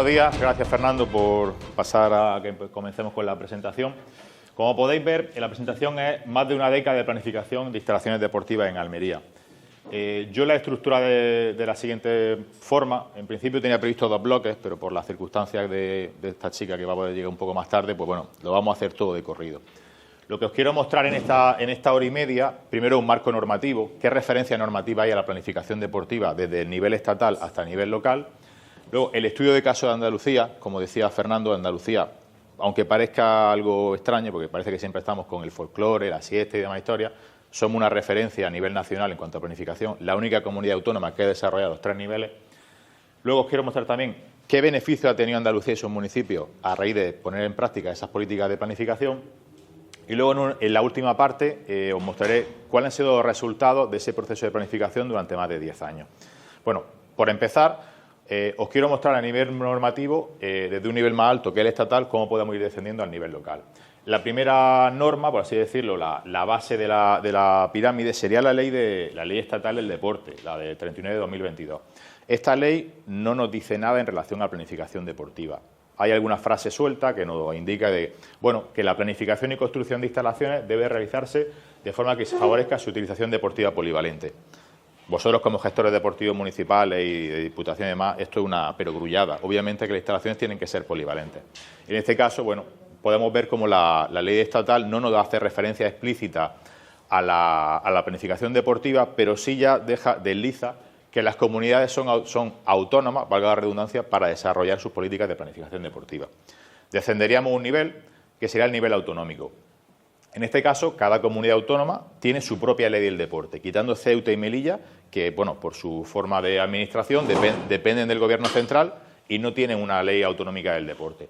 buenos días. Gracias, Fernando, por pasar a que comencemos con la presentación. Como podéis ver, la presentación es más de una década de planificación de instalaciones deportivas en Almería. Yo la estructura de la siguiente forma. En principio tenía previsto 2 bloques, pero por las circunstancias de esta chica que va a poder llegar un poco más tarde, pues bueno, lo vamos a hacer todo de corrido. Lo que os quiero mostrar en esta hora y media, primero un marco normativo, qué referencia normativa hay a la planificación deportiva desde el nivel estatal hasta el nivel local. Luego, el estudio de caso de Andalucía, como decía Fernando, Andalucía, aunque parezca algo extraño, porque parece que siempre estamos con el folclore, la siesta y demás historias, somos una referencia a nivel nacional en cuanto a planificación, la única comunidad autónoma que ha desarrollado los 3 niveles. Luego os quiero mostrar también qué beneficio ha tenido Andalucía y sus municipios a raíz de poner en práctica esas políticas de planificación. Y luego, en la última parte, os mostraré cuáles han sido los resultados de ese proceso de planificación durante más de 10 años. Bueno, por empezar, os quiero mostrar a nivel normativo, desde un nivel más alto que el estatal, cómo podemos ir descendiendo al nivel local. La primera norma, por así decirlo, la base de la pirámide sería la ley estatal del deporte, la de 39 de 2022. Esta ley no nos dice nada en relación a planificación deportiva. Hay alguna frase suelta que nos indica que la planificación y construcción de instalaciones debe realizarse de forma que se favorezca su utilización deportiva polivalente. Vosotros, como gestores deportivos municipales y de diputación y demás, esto es una perogrullada. Obviamente que las instalaciones tienen que ser polivalentes. En este caso, bueno, podemos ver cómo la ley estatal no nos hace referencia explícita a la planificación deportiva, pero sí ya desliza que las comunidades son autónomas, valga la redundancia, para desarrollar sus políticas de planificación deportiva. Descenderíamos un nivel que sería el nivel autonómico. En este caso, cada comunidad autónoma tiene su propia ley del deporte, quitando Ceuta y Melilla, que, bueno, por su forma de administración dependen del Gobierno central y no tienen una ley autonómica del deporte.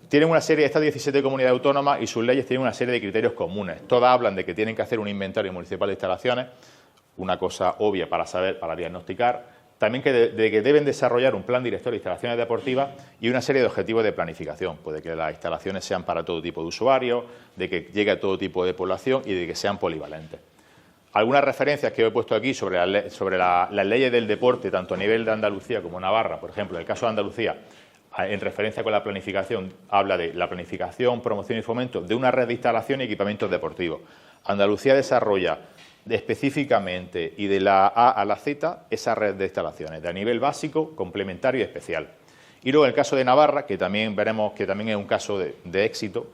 Tienen una serie, estas 17 comunidades autónomas y sus leyes tienen una serie de criterios comunes. Todas hablan de que tienen que hacer un inventario municipal de instalaciones, una cosa obvia para saber, para diagnosticar, también de que deben desarrollar un plan director de instalaciones deportivas y una serie de objetivos de planificación, pues de que las instalaciones sean para todo tipo de usuarios, de que llegue a todo tipo de población y de que sean polivalentes. Algunas referencias que he puesto aquí sobre las leyes del deporte, tanto a nivel de Andalucía como Navarra, por ejemplo, en el caso de Andalucía, en referencia con la planificación, habla de la planificación, promoción y fomento de una red de instalaciones y equipamientos deportivos. Andalucía desarrolla específicamente y de la A a la Z esa red de instalaciones, de a nivel básico, complementario y especial. Y luego en el caso de Navarra, que también veremos que también es un caso de éxito,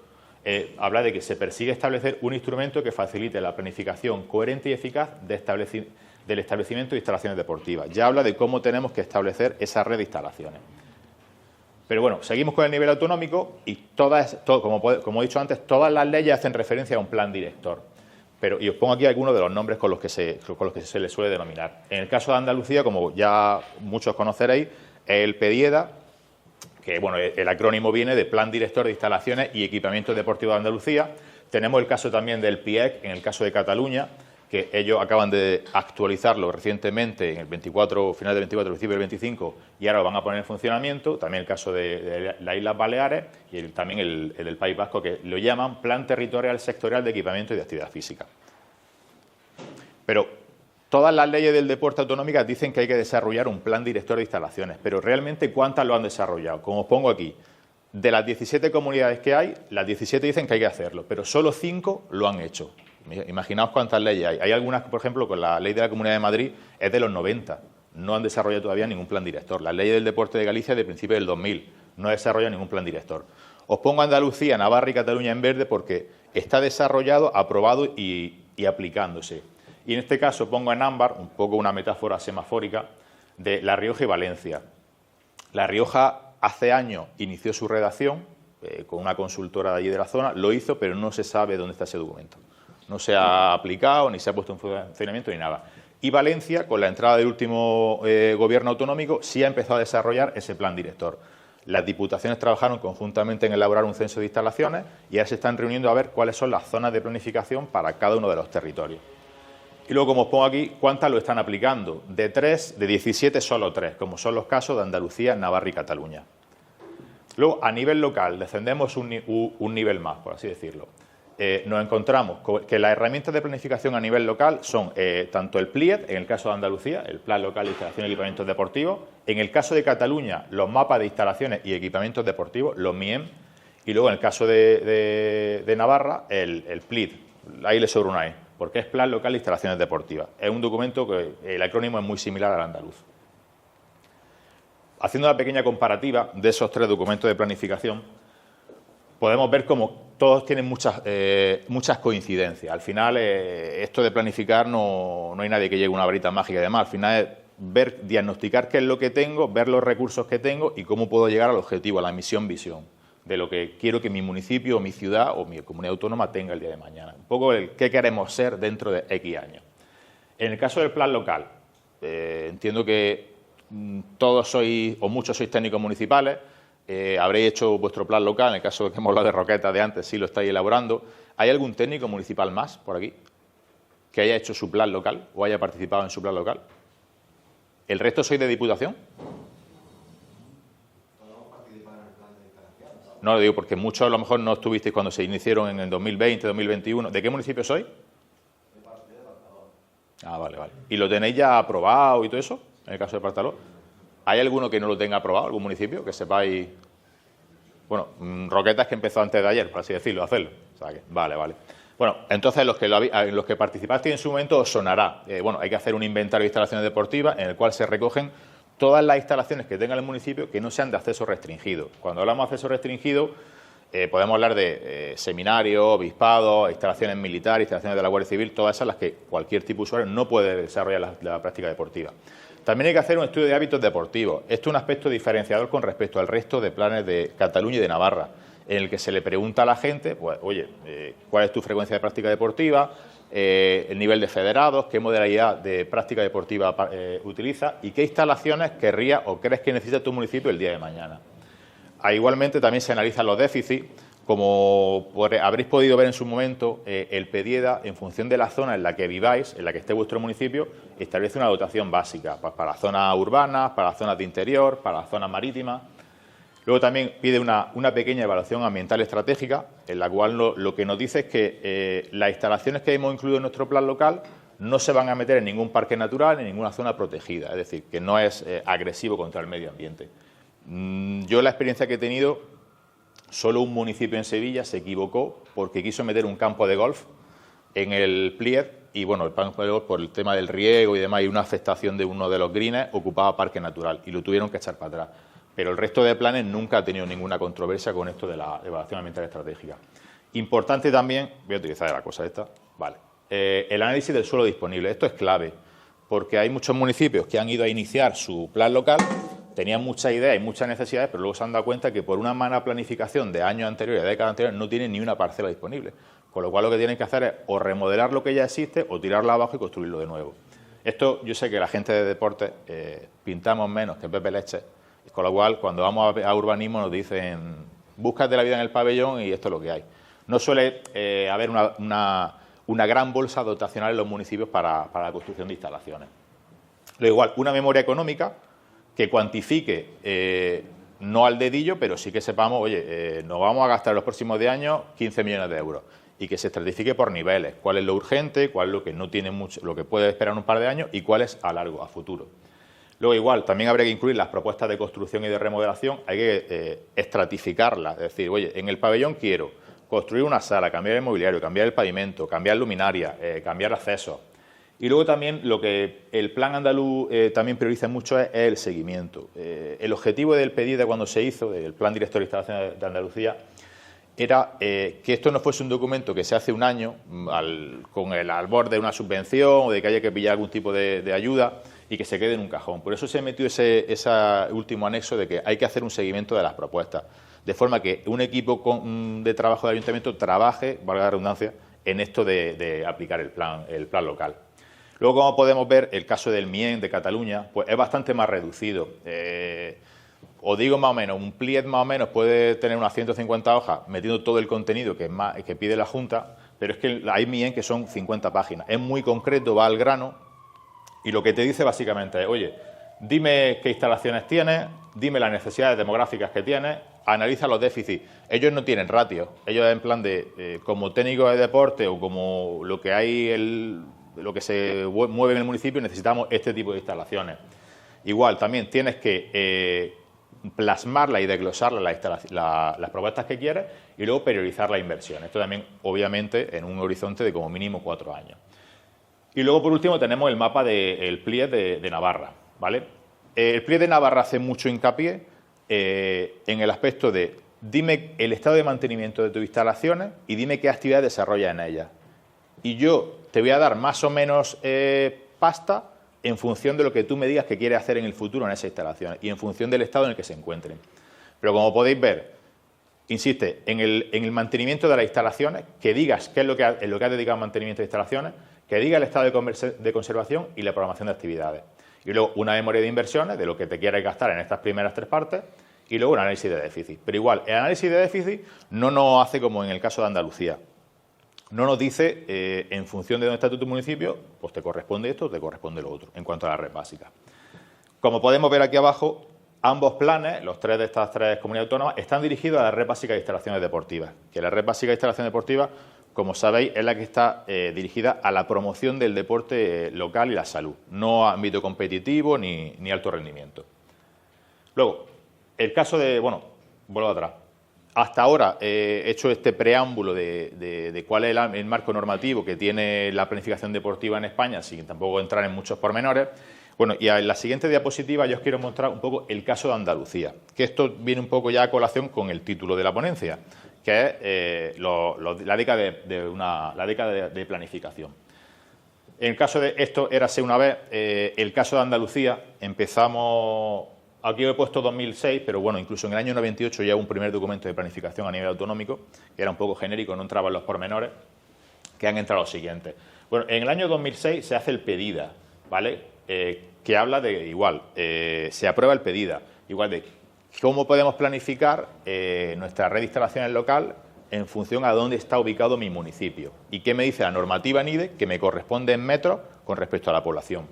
habla de que se persigue establecer un instrumento que facilite la planificación coherente y eficaz del establecimiento de instalaciones deportivas. Ya habla de cómo tenemos que establecer esa red de instalaciones. Pero bueno, seguimos con el nivel autonómico y como he dicho antes, todas las leyes hacen referencia a un plan director. Y os pongo aquí algunos de los nombres con los que se les suele denominar. En el caso de Andalucía, como ya muchos conoceréis, es el PDIEDA, que bueno, el acrónimo viene de Plan Director de Instalaciones y Equipamientos Deportivos de Andalucía. Tenemos el caso también del PIEC, en el caso de Cataluña, que ellos acaban de actualizarlo recientemente, en el 24, final del 24, principio del 25, y ahora lo van a poner en funcionamiento. También el caso de las Islas Baleares y también el del País Vasco, que lo llaman Plan Territorial Sectorial de Equipamiento y de Actividad Física. Pero todas las leyes del deporte autonómicas dicen que hay que desarrollar un plan director de instalaciones, pero realmente ¿cuántas lo han desarrollado? Como os pongo aquí, de las 17 comunidades que hay, las 17 dicen que hay que hacerlo, pero solo 5 lo han hecho. Imaginaos cuántas leyes hay. Hay algunas, por ejemplo, con la ley de la Comunidad de Madrid es de los 90. No han desarrollado todavía ningún plan director. La ley del deporte de Galicia es de principios del 2000. No ha desarrollado ningún plan director. Os pongo Andalucía, Navarra y Cataluña en verde porque está desarrollado, aprobado y aplicándose. Y en este caso pongo en ámbar, un poco una metáfora semafórica, de La Rioja y Valencia. La Rioja hace años inició su redacción con una consultora de allí de la zona, lo hizo, pero no se sabe dónde está ese documento. No se ha aplicado, ni se ha puesto en funcionamiento, ni nada. Y Valencia, con la entrada del último gobierno autonómico, sí ha empezado a desarrollar ese plan director. Las diputaciones trabajaron conjuntamente en elaborar un censo de instalaciones y ahora se están reuniendo a ver cuáles son las zonas de planificación para cada uno de los territorios. Y luego, como os pongo aquí, ¿cuántas lo están aplicando? De 17, solo 3, como son los casos de Andalucía, Navarra y Cataluña. Luego, a nivel local, descendemos un nivel más, por así decirlo. nos encontramos que las herramientas de planificación a nivel local son tanto el PLIED, en el caso de Andalucía, el Plan Local de Instalaciones y Equipamientos Deportivos, en el caso de Cataluña, los mapas de instalaciones y equipamientos deportivos, los MIEM, y luego en el caso de Navarra, el PLID. Ahí le sobra una E, porque es Plan Local de Instalaciones Deportivas. Es un documento que el acrónimo es muy similar al andaluz. Haciendo una pequeña comparativa de esos tres documentos de planificación, podemos ver cómo todos tienen muchas coincidencias. Al final, esto de planificar no hay nadie que llegue a una varita mágica y demás. Al final es ver, diagnosticar qué es lo que tengo, ver los recursos que tengo y cómo puedo llegar al objetivo, a la misión-visión de lo que quiero que mi municipio o mi ciudad o mi comunidad autónoma tenga el día de mañana. Un poco el qué queremos ser dentro de X años. En el caso del plan local, entiendo que todos sois, o muchos sois técnicos municipales, habréis hecho vuestro plan local, en el caso de que hemos hablado de Roquetas de antes, sí lo estáis elaborando. ¿Hay algún técnico municipal más por aquí que haya hecho su plan local o haya participado en su plan local? ¿El resto sois de Diputación? No lo digo porque muchos a lo mejor no estuvisteis cuando se iniciaron en el 2020, 2021. ¿De qué municipio sois? Ah, vale, vale. ¿Y lo tenéis ya aprobado y todo eso? En el caso de Partaló. ¿Hay alguno que no lo tenga aprobado, algún municipio? Que sepáis. Bueno, Roquetas que empezó antes de ayer, por así decirlo, a hacerlo. O sea que, vale, vale. Bueno, entonces los que participasteis en su momento os sonará. Bueno, hay que hacer un inventario de instalaciones deportivas en el cual se recogen todas las instalaciones que tenga el municipio que no sean de acceso restringido. Cuando hablamos de acceso restringido, podemos hablar de seminarios, obispados, instalaciones militares, instalaciones de la Guardia Civil, todas esas las que cualquier tipo de usuario no puede desarrollar la práctica deportiva. También hay que hacer un estudio de hábitos deportivos. Esto es un aspecto diferenciador con respecto al resto de planes de Cataluña y de Navarra, en el que se le pregunta a la gente, pues, oye, ¿cuál es tu frecuencia de práctica deportiva? El nivel de federados, qué modalidad de práctica deportiva utiliza y qué instalaciones querría o crees que necesita tu municipio el día de mañana. Igualmente también se analizan los déficits, como habréis podido ver en su momento, el PEDIEDA, en función de la zona en la que viváis, en la que esté vuestro municipio, establece una dotación básica para zonas urbanas, para zonas de interior, para zonas marítimas. Luego también pide una pequeña evaluación ambiental estratégica, en la cual lo que nos dice es que las instalaciones que hemos incluido en nuestro plan local no se van a meter en ningún parque natural ni en ninguna zona protegida, es decir, que no es agresivo contra el medio ambiente. Yo la experiencia que he tenido, solo un municipio en Sevilla se equivocó porque quiso meter un campo de golf en el PLIED y, bueno, el campo de golf por el tema del riego y demás y una afectación de uno de los greens ocupaba parque natural y lo tuvieron que echar para atrás. Pero el resto de planes nunca ha tenido ninguna controversia con esto de la evaluación ambiental estratégica. Importante también, voy a utilizar la cosa esta, vale, el análisis del suelo disponible. Esto es clave, porque hay muchos municipios que han ido a iniciar su plan local, tenían muchas ideas y muchas necesidades, pero luego se han dado cuenta que por una mala planificación de años anteriores, de décadas anteriores, no tienen ni una parcela disponible. Con lo cual lo que tienen que hacer es o remodelar lo que ya existe o tirarla abajo y construirlo de nuevo. Esto yo sé que la gente de deporte pintamos menos que Pepe Leche, con lo cual cuando vamos a urbanismo nos dicen búscate la vida en el pabellón y esto es lo que hay. No suele haber una gran bolsa dotacional en los municipios para la construcción de instalaciones. Lo igual, una memoria económica que cuantifique, no al dedillo, pero sí que sepamos, oye, nos vamos a gastar en los próximos 10 años 15 millones de euros y que se estratifique por niveles, cuál es lo urgente, cuál es lo que no tiene mucho, lo que puede esperar un par de años y cuál es a futuro. Luego igual, también habría que incluir las propuestas de construcción y de remodelación, hay que estratificarlas, es decir, oye, en el pabellón quiero construir una sala, cambiar el mobiliario, cambiar el pavimento, cambiar luminaria, cambiar accesos. Y luego también lo que el plan andaluz también prioriza mucho es el seguimiento. El objetivo del PEDIEDA cuando se hizo, del Plan Director de Instalaciones de Andalucía, era que esto no fuese un documento que se hace un año con el albor de una subvención o de que haya que pillar algún tipo de ayuda y que se quede en un cajón. Por eso se metió ese último anexo de que hay que hacer un seguimiento de las propuestas, de forma que un equipo de trabajo del ayuntamiento trabaje, valga la redundancia, en esto de aplicar el plan local. Luego, como podemos ver, el caso del MIEN de Cataluña pues es bastante más reducido. Os digo más o menos, un PLIED más o menos puede tener unas 150 hojas metiendo todo el contenido que pide la Junta, pero es que hay MIEN que son 50 páginas. Es muy concreto, va al grano y lo que te dice básicamente es, oye, dime qué instalaciones tienes, dime las necesidades demográficas que tienes analiza los déficits. Ellos no tienen ratios, ellos en plan de, como técnico de deporte o como lo que hay, lo que se mueve en el municipio, necesitamos este tipo de instalaciones. Igual, también tienes que plasmarla y desglosarla las propuestas que quieres y luego priorizar la inversión. Esto también, obviamente, en un horizonte de como mínimo 4 años. Y luego, por último, tenemos el mapa del PLIE de Navarra, ¿vale? El PLIE de Navarra hace mucho hincapié en el aspecto de dime el estado de mantenimiento de tus instalaciones y dime qué actividades desarrollas en ellas. Y yo te voy a dar más o menos pasta en función de lo que tú me digas que quieres hacer en el futuro en esas instalaciones y en función del estado en el que se encuentren. Pero como podéis ver, insiste en el mantenimiento de las instalaciones, que digas qué es lo que has dedicado al mantenimiento de instalaciones, que diga el estado de conservación y la programación de actividades. Y luego una memoria de inversiones de lo que te quieres gastar en estas primeras 3 partes y luego un análisis de déficit. Pero igual, el análisis de déficit no nos hace como en el caso de Andalucía. No nos dice, en función de dónde está tu municipio, pues te corresponde esto o te corresponde lo otro, en cuanto a la red básica. Como podemos ver aquí abajo, ambos planes, los 3 de estas 3 comunidades autónomas, están dirigidos a la red básica de instalaciones deportivas. Que la red básica de instalaciones deportivas, como sabéis, es la que está dirigida a la promoción del deporte local y la salud, no a ámbito competitivo ni alto rendimiento. Luego, el caso de, bueno, vuelvo atrás. Hasta ahora he hecho este preámbulo de cuál es el marco normativo que tiene la planificación deportiva en España, sin tampoco entrar en muchos pormenores. Bueno, y en la siguiente diapositiva yo os quiero mostrar un poco el caso de Andalucía, que esto viene un poco ya a colación con el título de la ponencia, que es la década de planificación. En el caso de esto, érase una vez, el caso de Andalucía, empezamos. Aquí he puesto 2006, pero bueno, incluso en el año 98 ya hubo un primer documento de planificación a nivel autonómico, que era un poco genérico, no entraba en los pormenores, que han entrado los siguientes. Bueno, en el año 2006 se hace el PEDIDA, ¿vale? Que habla de, igual, se aprueba el PEDIDA, igual de cómo podemos planificar nuestra red de instalaciones local en función a dónde está ubicado mi municipio. Y qué me dice la normativa NIDE que me corresponde en metros con respecto a la población.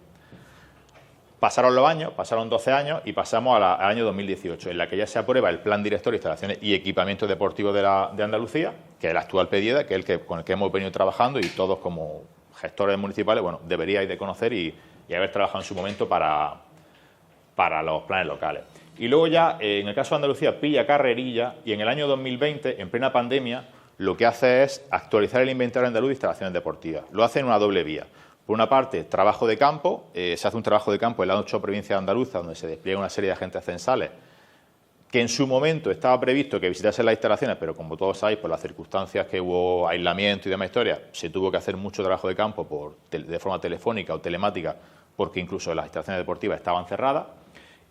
Pasaron los años, pasaron 12 años y pasamos al año 2018, en la que ya se aprueba el Plan Director de Instalaciones y Equipamiento Deportivo de Andalucía, que es el actual PEDIDA, que es con el que hemos venido trabajando y todos como gestores municipales, bueno, deberíais de conocer y haber trabajado en su momento para los planes locales. Y luego ya, en el caso de Andalucía, pilla carrerilla y en el año 2020, en plena pandemia, lo que hace es actualizar el inventario andaluz de instalaciones deportivas. Lo hace en una doble vía. Por una parte, trabajo de campo, se hace un trabajo de campo en las 8 provincias andaluzas, donde se despliega una serie de agentes censales, que en su momento estaba previsto que visitasen las instalaciones, pero como todos sabéis, por las circunstancias que hubo aislamiento y demás historia, se tuvo que hacer mucho trabajo de campo de forma telefónica o telemática, porque incluso las instalaciones deportivas estaban cerradas.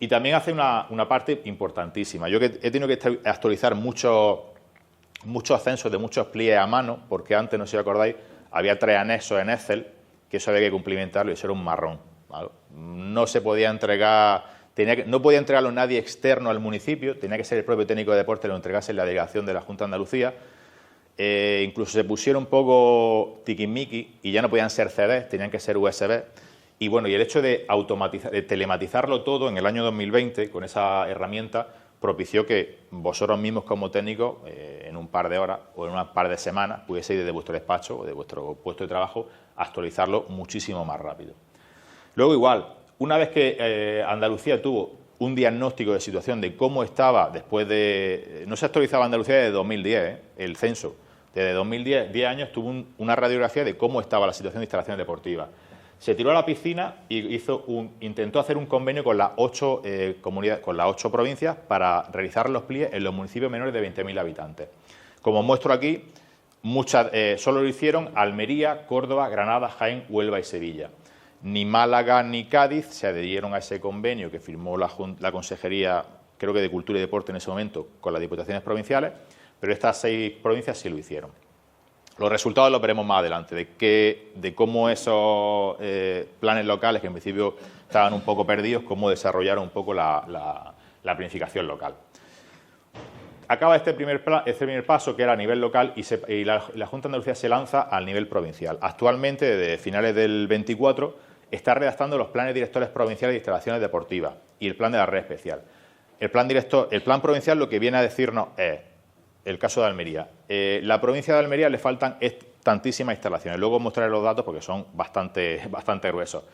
Y también hace una parte importantísima. Yo he tenido que actualizar muchos ascensos de muchos pliegues a mano, porque antes, no sé si os acordáis, había 3 anexos en Excel, que eso había que cumplimentarlo y eso era un marrón, ¿vale? No se podía entregar, no podía entregarlo nadie externo al municipio, tenía que ser el propio técnico de deporte que lo entregase en la delegación de la Junta de Andalucía. Incluso se pusieron un poco tiquismiquis y ya no podían ser CDs, tenían que ser USB. Y bueno, y el hecho de telematizarlo todo en el año 2020 con esa herramienta propició que vosotros mismos como técnicos en un par de horas o en un par de semanas pudieseis desde vuestro despacho o de vuestro puesto de trabajo actualizarlo muchísimo más rápido. Luego igual, una vez que Andalucía tuvo un diagnóstico de situación de cómo estaba después de... No se actualizaba Andalucía desde 2010, el censo. Desde 2010, 10 años, tuvo una radiografía de cómo estaba la situación de instalaciones deportivas. Se tiró a la piscina y intentó hacer un convenio con las 8 comunidades, con las 8 provincias para realizar los pliegues en los municipios menores de 20.000 habitantes. Como muestro aquí, solo lo hicieron Almería, Córdoba, Granada, Jaén, Huelva y Sevilla. Ni Málaga ni Cádiz se adherieron a ese convenio que firmó la Consejería, creo que de Cultura y Deporte en ese momento, con las diputaciones provinciales, pero estas 6 provincias sí lo hicieron. Los resultados los veremos más adelante, de cómo esos planes locales, que en principio estaban un poco perdidos, cómo desarrollaron un poco la planificación local. Acaba este primer paso, que era a nivel local, y la Junta de Andalucía se lanza al nivel provincial. Actualmente, desde finales del 24, está redactando los planes directores provinciales de instalaciones deportivas y el plan de la red especial. el plan provincial lo que viene a decirnos es, el caso de Almería, la provincia de Almería le faltan tantísimas instalaciones, luego mostraré los datos porque son bastante gruesos,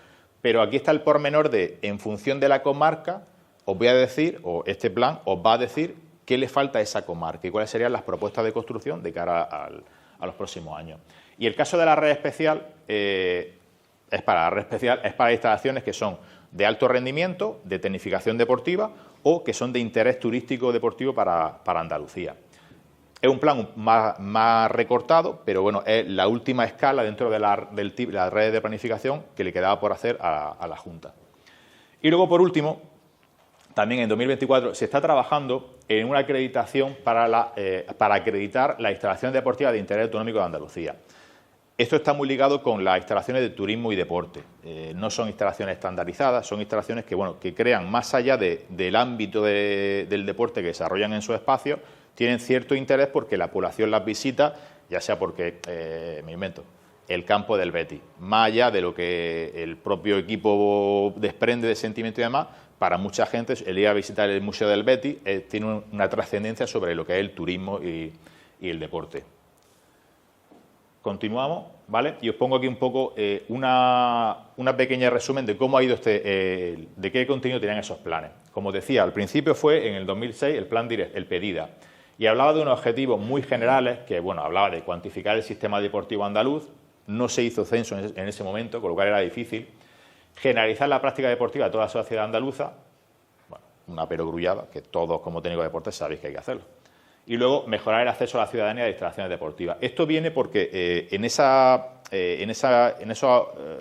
pero aquí está el pormenor de, en función de la comarca, os voy a decir, o este plan os va a decir qué le falta a esa comarca y cuáles serían las propuestas de construcción de cara a los próximos años. Y el caso de la red especial, es para instalaciones que son de alto rendimiento, de tecnificación deportiva o que son de interés turístico deportivo para Andalucía. Es un plan más recortado, pero bueno, es la última escala dentro de la red de planificación que le quedaba por hacer a la Junta. Y luego, por último, también en 2024 se está trabajando en una acreditación para acreditar las instalaciones deportivas de interés autonómico de Andalucía. Esto está muy ligado con las instalaciones de turismo y deporte. No son instalaciones estandarizadas, son instalaciones que crean, más allá del ámbito del deporte que desarrollan en su espacio, tienen cierto interés porque la población las visita, ya sea porque, me invento, el campo del Betis, más allá de lo que el propio equipo desprende de sentimiento y demás, para mucha gente el ir a visitar el Museo del Betis tiene una trascendencia sobre lo que es el turismo y el deporte. Continuamos, ¿vale? Y os pongo aquí un poco una pequeña resumen de cómo ha ido de qué contenido tenían esos planes. Como decía, al principio fue en el 2006 el plan el PEDIDA, y hablaba de unos objetivos muy generales que, bueno, hablaba de cuantificar el sistema deportivo andaluz, no se hizo censo en ese momento, con lo cual era difícil, generalizar la práctica deportiva a toda la sociedad andaluza, bueno, una perogrullada, que todos como técnicos de deportes sabéis que hay que hacerlo. Y luego mejorar el acceso a la ciudadanía a instalaciones deportivas. Esto viene porque en esos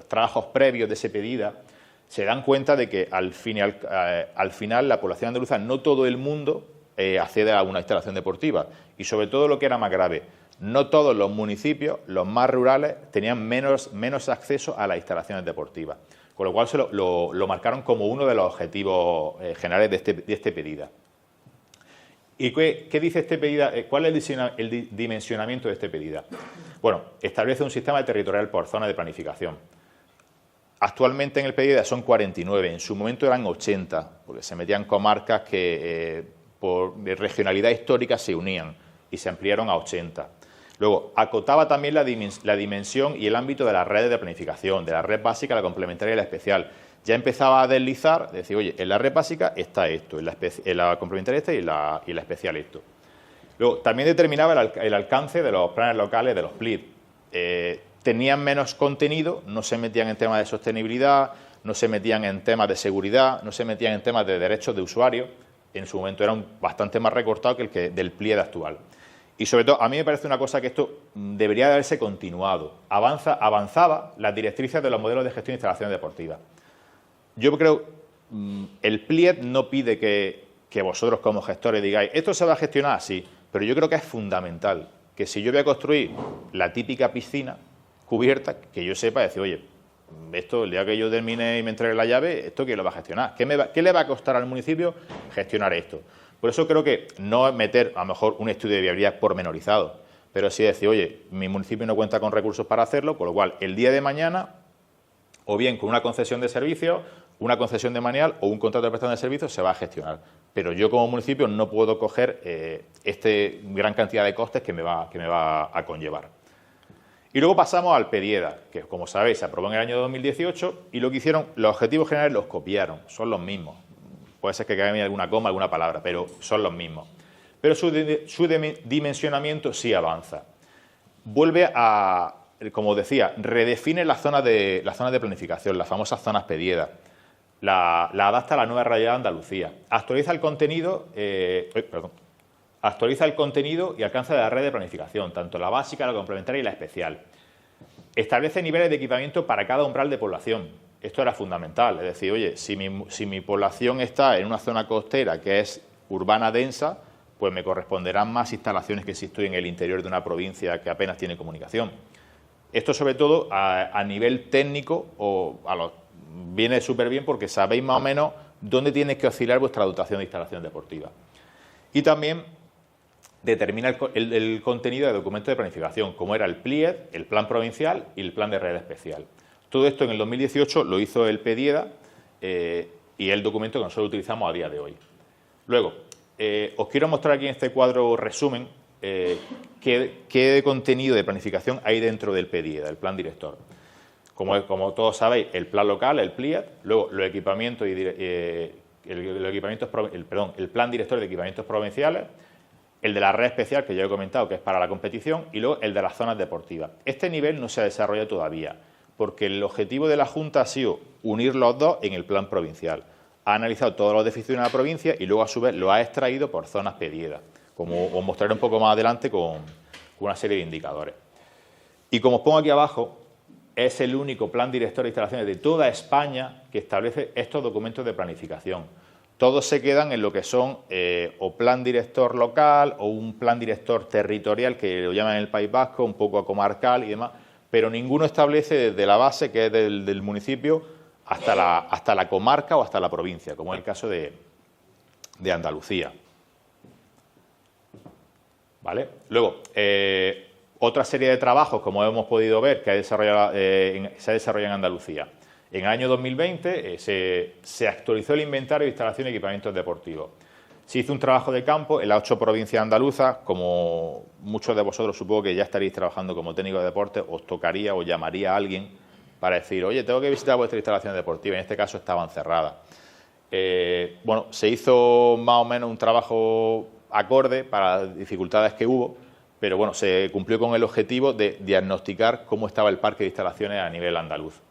trabajos previos de ese PEDIDA se dan cuenta de que al final la población andaluza, no todo el mundo accede a una instalación deportiva. Y sobre todo lo que era más grave, no todos los municipios, los más rurales, tenían menos acceso a las instalaciones deportivas. Con lo cual se lo marcaron como uno de los objetivos generales de este PEDIDA. ¿Y qué dice este PEDIDA? ¿Cuál es el dimensionamiento de este PEDIDA? Bueno, establece un sistema territorial por zona de planificación. Actualmente en el PEDIDA son 49, en su momento eran 80, porque se metían comarcas que por regionalidad histórica se unían y se ampliaron a 80. Luego, acotaba también la dimensión y el ámbito de las redes de planificación, de la red básica, la complementaria y la especial. Ya empezaba a deslizar, decir, oye, en la red básica está esto, en la complementaria esta y la especial esto. Luego, también determinaba el alcance de los planes locales de los PLID. Tenían menos contenido, no se metían en temas de sostenibilidad, no se metían en temas de seguridad, no se metían en temas de derechos de usuario. En su momento eran bastante más recortados que el del PLID actual. Y sobre todo, a mí me parece una cosa que esto debería de haberse continuado. Avanzaba las directrices de los modelos de gestión de instalaciones deportivas. Yo creo, el PLIED no pide que vosotros como gestores digáis, esto se va a gestionar así, pero yo creo que es fundamental que si yo voy a construir la típica piscina cubierta, que yo sepa decir, oye, esto el día que yo termine y me entregue la llave, ¿esto quién lo va a gestionar? ¿Qué le va a costar al municipio gestionar esto? Por eso creo que no es meter a lo mejor un estudio de viabilidad pormenorizado, pero sí decir, oye, mi municipio no cuenta con recursos para hacerlo, con lo cual el día de mañana, o bien con una concesión de servicios, una concesión de manual o un contrato de prestación de servicios se va a gestionar. Pero yo como municipio no puedo coger gran cantidad de costes que me va a conllevar. Y luego pasamos al PEDIEDA, que como sabéis se aprobó en el año 2018 y lo que hicieron, los objetivos generales los copiaron, son los mismos. Puede ser que cambie alguna coma, alguna palabra, pero son los mismos. Pero su dimensionamiento sí avanza. Vuelve a, como decía, redefine las zonas de planificación, las famosas zonas PEDIEDA. La adapta a la nueva realidad de Andalucía. Actualiza el contenido y alcance de la red de planificación, tanto la básica, la complementaria y la especial. Establece niveles de equipamiento para cada umbral de población. Esto era fundamental, es decir, oye, si mi población está en una zona costera que es urbana densa, pues me corresponderán más instalaciones que si estoy en el interior de una provincia que apenas tiene comunicación. Esto sobre todo a nivel técnico viene súper bien porque sabéis más o menos dónde tiene que oscilar vuestra dotación de instalación deportiva. Y también determina el contenido de documentos de planificación, como era el PLIED, el plan provincial y el plan de red especial. Todo esto en el 2018 lo hizo el PEDIEDA y el documento que nosotros utilizamos a día de hoy. Luego, os quiero mostrar aquí en este cuadro resumen qué contenido de planificación hay dentro del PDIE, del plan director. Como todos sabéis, el plan local, el PLIED, luego los equipamientos el plan director de equipamientos provinciales, el de la red especial, que ya he comentado, que es para la competición, y luego el de las zonas deportivas. Este nivel no se ha desarrollado todavía, porque el objetivo de la Junta ha sido unir los dos en el plan provincial. Ha analizado todos los déficits de una provincia y luego, a su vez, lo ha extraído por zonas pedidas, como os mostraré un poco más adelante con una serie de indicadores. Y como os pongo aquí abajo, es el único plan director de instalaciones de toda España que establece estos documentos de planificación. Todos se quedan en lo que son o plan director local o un plan director territorial, que lo llaman en el País Vasco, un poco comarcal y demás, pero ninguno establece desde la base, que es del municipio, hasta la comarca o hasta la provincia, como es el caso de Andalucía. ¿Vale? Luego, otra serie de trabajos, como hemos podido ver, que se ha desarrollado en Andalucía. En el año 2020 se actualizó el inventario de instalaciones y equipamientos deportivos. Se hizo un trabajo de campo en las 8 provincias andaluzas. Como muchos de vosotros supongo que ya estaréis trabajando como técnico de deporte, os tocaría o llamaría a alguien para decir, oye, tengo que visitar vuestras instalaciones deportivas. En este caso estaban cerradas. Bueno, se hizo más o menos un trabajo acorde para las dificultades que hubo, pero bueno, se cumplió con el objetivo de diagnosticar cómo estaba el parque de instalaciones a nivel andaluz.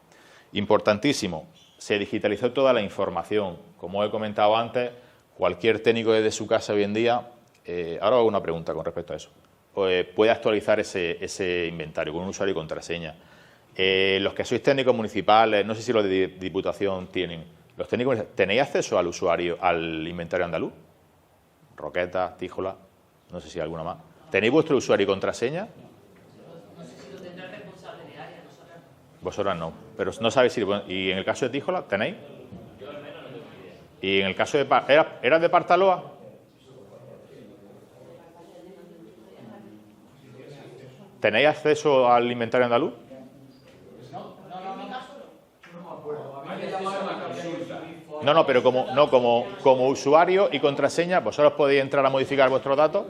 Importantísimo, se digitalizó toda la información. Como he comentado antes, cualquier técnico desde su casa hoy en día, ahora hago una pregunta con respecto a eso, puede actualizar ese inventario con un usuario y contraseña. Los que sois técnicos municipales, no sé si los de Diputación tienen, los técnicos, ¿tenéis acceso al usuario, al inventario andaluz? Roquetas, Tíjola, no sé si hay alguna más. ¿Tenéis vuestro usuario y contraseña? No sé si lo tendrá el responsable de área, nosotros. Vosotras no, pero no sabéis si... ¿Y en el caso de Tíjola, tenéis? Yo al menos no tengo idea. ¿Y en el caso de... ¿Eras de Partaloa? ¿Tenéis acceso al inventario andaluz? No, pero como usuario y contraseña, ¿vosotros podéis entrar a modificar vuestros datos?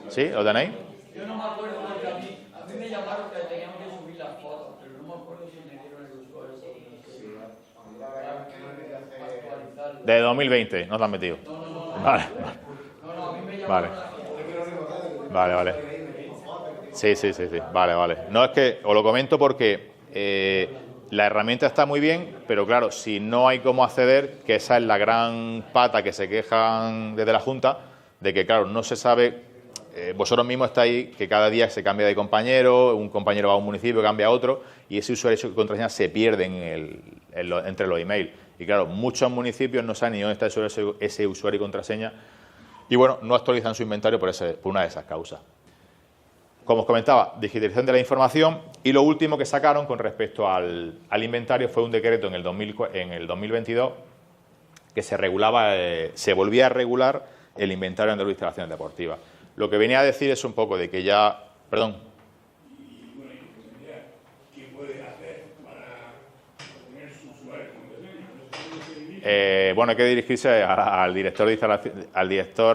¿Sí? ¿Lo tenéis? Yo no me acuerdo porque a mí me llamaron que teníamos que subir las fotos, pero no me acuerdo si me dieron el usuario. De 2020, no te has metido. Vale. No, a mí me llamaron. Vale. Sí. Vale. No, es que os lo comento porque la herramienta está muy bien, pero claro, si no hay cómo acceder, que esa es la gran pata que se quejan desde la Junta, de que claro, no se sabe, vosotros mismos estáis que cada día se cambia de compañero, un compañero va a un municipio, cambia a otro, y ese usuario y contraseña se pierden entre los emails. Y claro, muchos municipios no saben ni dónde está ese usuario y contraseña, y bueno, no actualizan su inventario por una de esas causas. Como os comentaba, digitalización de la información, y lo último que sacaron con respecto al inventario fue un decreto en el 2022 que se volvía a regular el inventario andaluz de instalaciones deportivas. Lo que venía a decir es un poco de que ya... Perdón. ¿Qué puede hacer para poner su usuario? Bueno, hay que dirigirse al director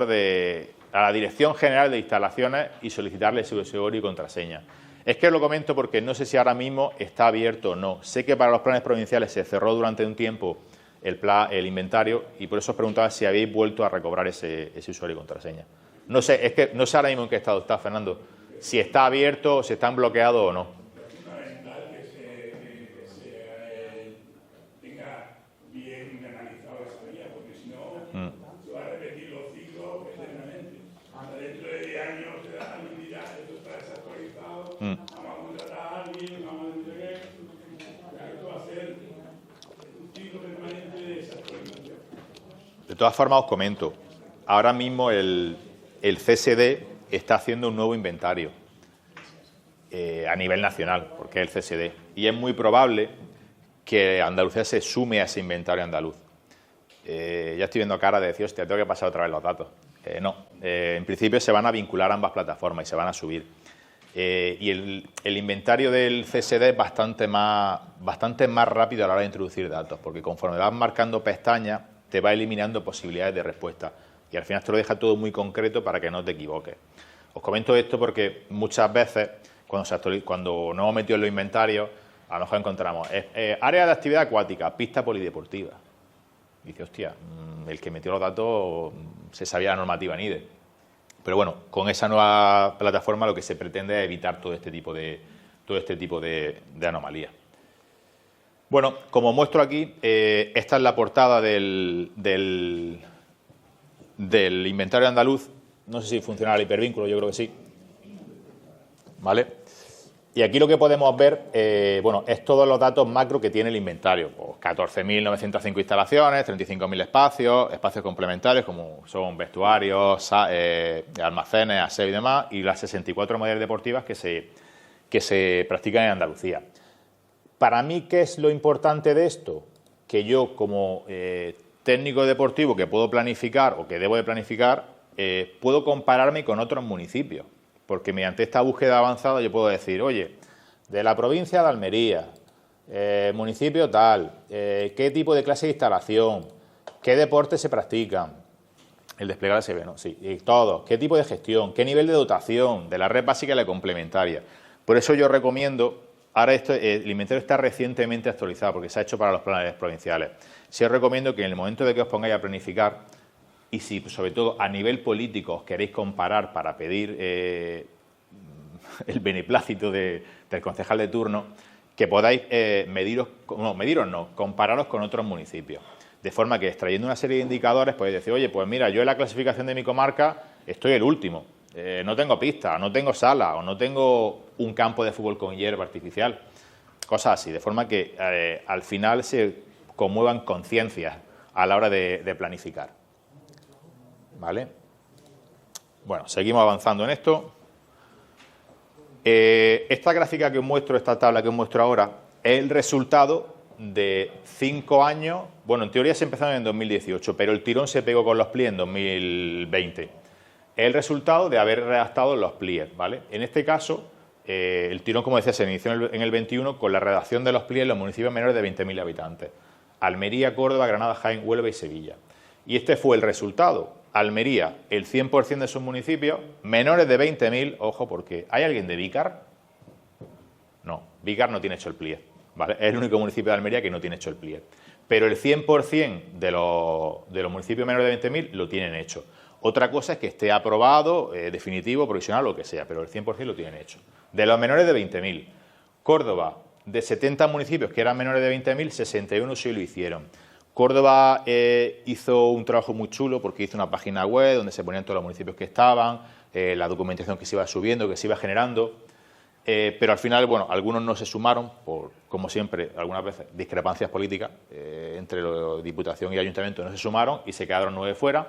de a la Dirección General de Instalaciones y solicitarle su usuario y contraseña. Es que lo comento porque no sé si ahora mismo está abierto o no. Sé que para los planes provinciales se cerró durante un tiempo el inventario, y por eso os preguntaba si habéis vuelto a recobrar ese usuario y contraseña. No sé, es que no sé ahora mismo en qué estado está, Fernando. Si está abierto, si están bloqueados o no. Es fundamental que se tenga bien analizado esa vía, porque si no, se va a repetir los ciclos eternamente. Hasta dentro de 10 años alguien dirá, esto está desactualizado, vamos a contratar a alguien, vamos a entregar. Esto va a ser un ciclo permanente de desactualización. De todas formas, os comento. Ahora mismo el CSD está haciendo un nuevo inventario a nivel nacional, porque es el CSD. Y es muy probable que Andalucía se sume a ese inventario andaluz. Ya estoy viendo cara de decir, hostia, tengo que pasar otra vez los datos. No, en principio se van a vincular ambas plataformas y se van a subir. Y el inventario del CSD es bastante más rápido a la hora de introducir datos, porque conforme vas marcando pestañas, te va eliminando posibilidades de respuesta. Y al final te lo deja todo muy concreto para que no te equivoques. Os comento esto porque muchas veces, cuando nos hemos metido en los inventarios, a lo mejor encontramos área de actividad acuática, pista polideportiva. Dice, hostia, el que metió los datos se sabía la normativa NIDE. Pero bueno, con esa nueva plataforma lo que se pretende es evitar todo este tipo de anomalías. Bueno, como muestro aquí, esta es la portada del inventario andaluz. No sé si funcionará el hipervínculo, yo creo que sí. ¿Vale? Y aquí lo que podemos ver, bueno, es todos los datos macro que tiene el inventario. Pues 14.905 instalaciones, 35.000 espacios complementarios como son vestuarios, almacenes, aseo y demás, y las 64 modalidades deportivas que se practican en Andalucía. Para mí, ¿qué es lo importante de esto? Que yo, como técnico deportivo que puedo planificar o que debo de planificar, puedo compararme con otros municipios. Porque mediante esta búsqueda avanzada yo puedo decir, oye, de la provincia de Almería, municipio tal, qué tipo de clase de instalación, qué deportes se practican, el desplegable se ve, ¿no? Sí, y todo, qué tipo de gestión, qué nivel de dotación de la red básica y la complementaria. Por eso yo recomiendo, ahora el inventario está recientemente actualizado porque se ha hecho para los planes provinciales. Sí os recomiendo que en el momento de que os pongáis a planificar, y si sobre todo a nivel político os queréis comparar para pedir el beneplácito del concejal de turno, que podáis compararos con otros municipios. De forma que extrayendo una serie de indicadores podéis decir, oye, pues mira, yo en la clasificación de mi comarca estoy el último, no tengo pista, no tengo sala o no tengo un campo de fútbol con hierba artificial. Cosas así, de forma que al final se conmuevan conciencias a la hora de planificar. ¿Vale? Bueno, seguimos avanzando en esto. Esta gráfica que os muestro, esta tabla que os muestro ahora, es el resultado de 5 años. Bueno, en teoría se empezaron en 2018, pero el tirón se pegó con los PLIE en 2020. Es el resultado de haber redactado los PLIE, ¿vale? En este caso, el tirón, como decía, se inició en el 21 con la redacción de los PLIE en los municipios menores de 20.000 habitantes. Almería, Córdoba, Granada, Jaén, Huelva y Sevilla. Y este fue el resultado. Almería, el 100% de sus municipios, menores de 20.000, ojo, porque ¿hay alguien de Vícar? No, Vícar no tiene hecho el PLIE, ¿vale? Es el único municipio de Almería que no tiene hecho el PLIE. Pero el 100% de los municipios menores de 20.000 lo tienen hecho. Otra cosa es que esté aprobado, definitivo, provisional, lo que sea, pero el 100% lo tienen hecho. De los menores de 20.000, Córdoba, de 70 municipios que eran menores de 20.000, 61 sí lo hicieron. Córdoba hizo un trabajo muy chulo porque hizo una página web donde se ponían todos los municipios que estaban, la documentación que se iba subiendo, que se iba generando, pero al final, bueno, algunos no se sumaron por, como siempre, algunas veces, discrepancias políticas entre la Diputación y Ayuntamiento no se sumaron y se quedaron 9 fuera.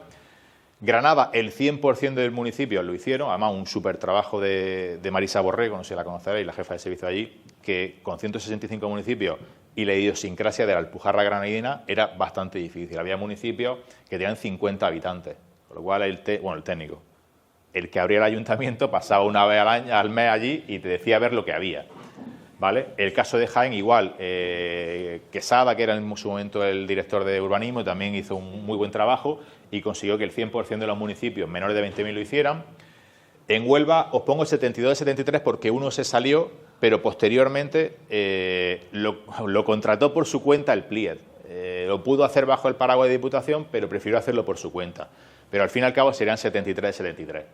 Granada, el 100% del municipio lo hicieron, además un súper trabajo de Marisa Borrego, no sé si la conoceréis, la jefa de servicio allí, que con 165 municipios y la idiosincrasia de la Alpujarra granadina era bastante difícil. Había municipios que tenían 50 habitantes, con lo cual el técnico, el que abría el ayuntamiento, pasaba una vez al mes allí y te decía ver lo que había. ¿Vale? El caso de Jaén igual, Quesada, que era en su momento el director de urbanismo, también hizo un muy buen trabajo y consiguió que el 100% de los municipios menores de 20.000 lo hicieran. En Huelva os pongo el 72 de 73 porque uno se salió, pero posteriormente lo contrató por su cuenta el PLIED. Lo pudo hacer bajo el paraguas de Diputación, pero prefirió hacerlo por su cuenta. Pero al fin y al cabo serían 73 de 73.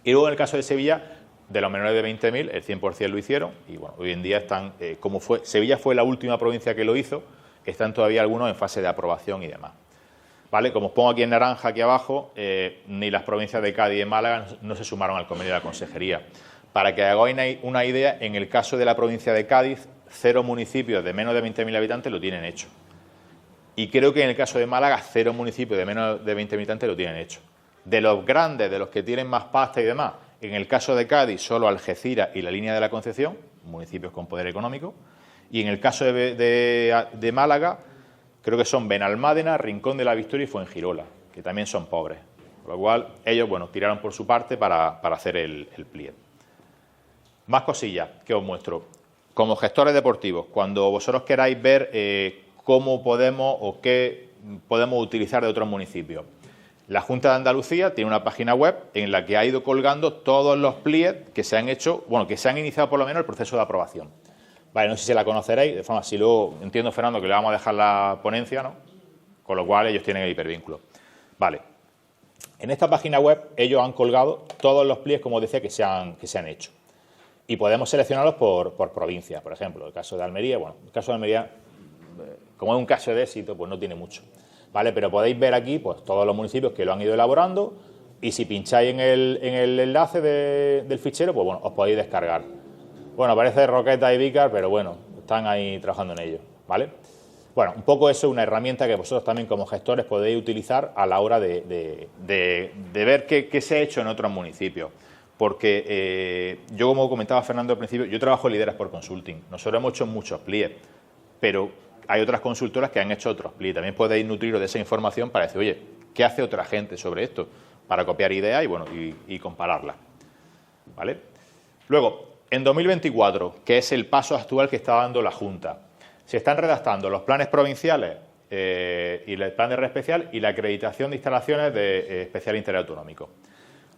Y luego en el caso de Sevilla, de los menores de 20.000, el 100% lo hicieron y bueno, hoy en día están, Sevilla fue la última provincia que lo hizo, están todavía algunos en fase de aprobación y demás. ¿Vale? Como os pongo aquí en naranja, aquí abajo, ni las provincias de Cádiz y Málaga no se sumaron al convenio de la Consejería. Para que hagáis una idea, en el caso de la provincia de Cádiz, 0 municipios de menos de 20.000 habitantes lo tienen hecho. Y creo que en el caso de Málaga, 0 municipios de menos de 20.000 habitantes lo tienen hecho. De los grandes, de los que tienen más pasta y demás, en el caso de Cádiz, solo Algeciras y la Línea de la Concepción, municipios con poder económico. Y en el caso de Málaga, creo que son Benalmádena, Rincón de la Victoria y Fuengirola, que también son pobres. Con lo cual, ellos, bueno, tiraron por su parte para hacer el PLIE. Más cosillas que os muestro. Como gestores deportivos, cuando vosotros queráis ver cómo podemos o qué podemos utilizar de otros municipios. La Junta de Andalucía tiene una página web en la que ha ido colgando todos los plies que se han hecho, bueno, que se han iniciado por lo menos el proceso de aprobación. Vale, no sé si la conoceréis, de forma, si luego entiendo, Fernando, que le vamos a dejar la ponencia, ¿no? Con lo cual ellos tienen el hipervínculo. Vale. En esta página web ellos han colgado todos los plies, como decía, que se han hecho. Y podemos seleccionarlos por provincia, por ejemplo. El caso de Almería, bueno, el caso de Almería, como es un caso de éxito, pues no tiene mucho. ¿Vale? Pero podéis ver aquí pues todos los municipios que lo han ido elaborando y si pincháis en el enlace del fichero, pues bueno, os podéis descargar. Bueno, parece Roqueta y Vícar, pero bueno, están ahí trabajando en ello, ¿vale? Bueno, un poco eso es una herramienta que vosotros también como gestores podéis utilizar a la hora de ver qué se ha hecho en otros municipios. Porque yo, como comentaba Fernando al principio, yo trabajo en Lideras por Consulting. Nosotros hemos hecho muchos plies, pero hay otras consultoras que han hecho otros plies. También podéis nutriros de esa información para decir, oye, ¿qué hace otra gente sobre esto? Para copiar ideas y, bueno, y compararlas, ¿vale? Luego, en 2024, que es el paso actual que está dando la Junta, se están redactando los planes provinciales y el plan de red especial y la acreditación de instalaciones de especial interés autonómico.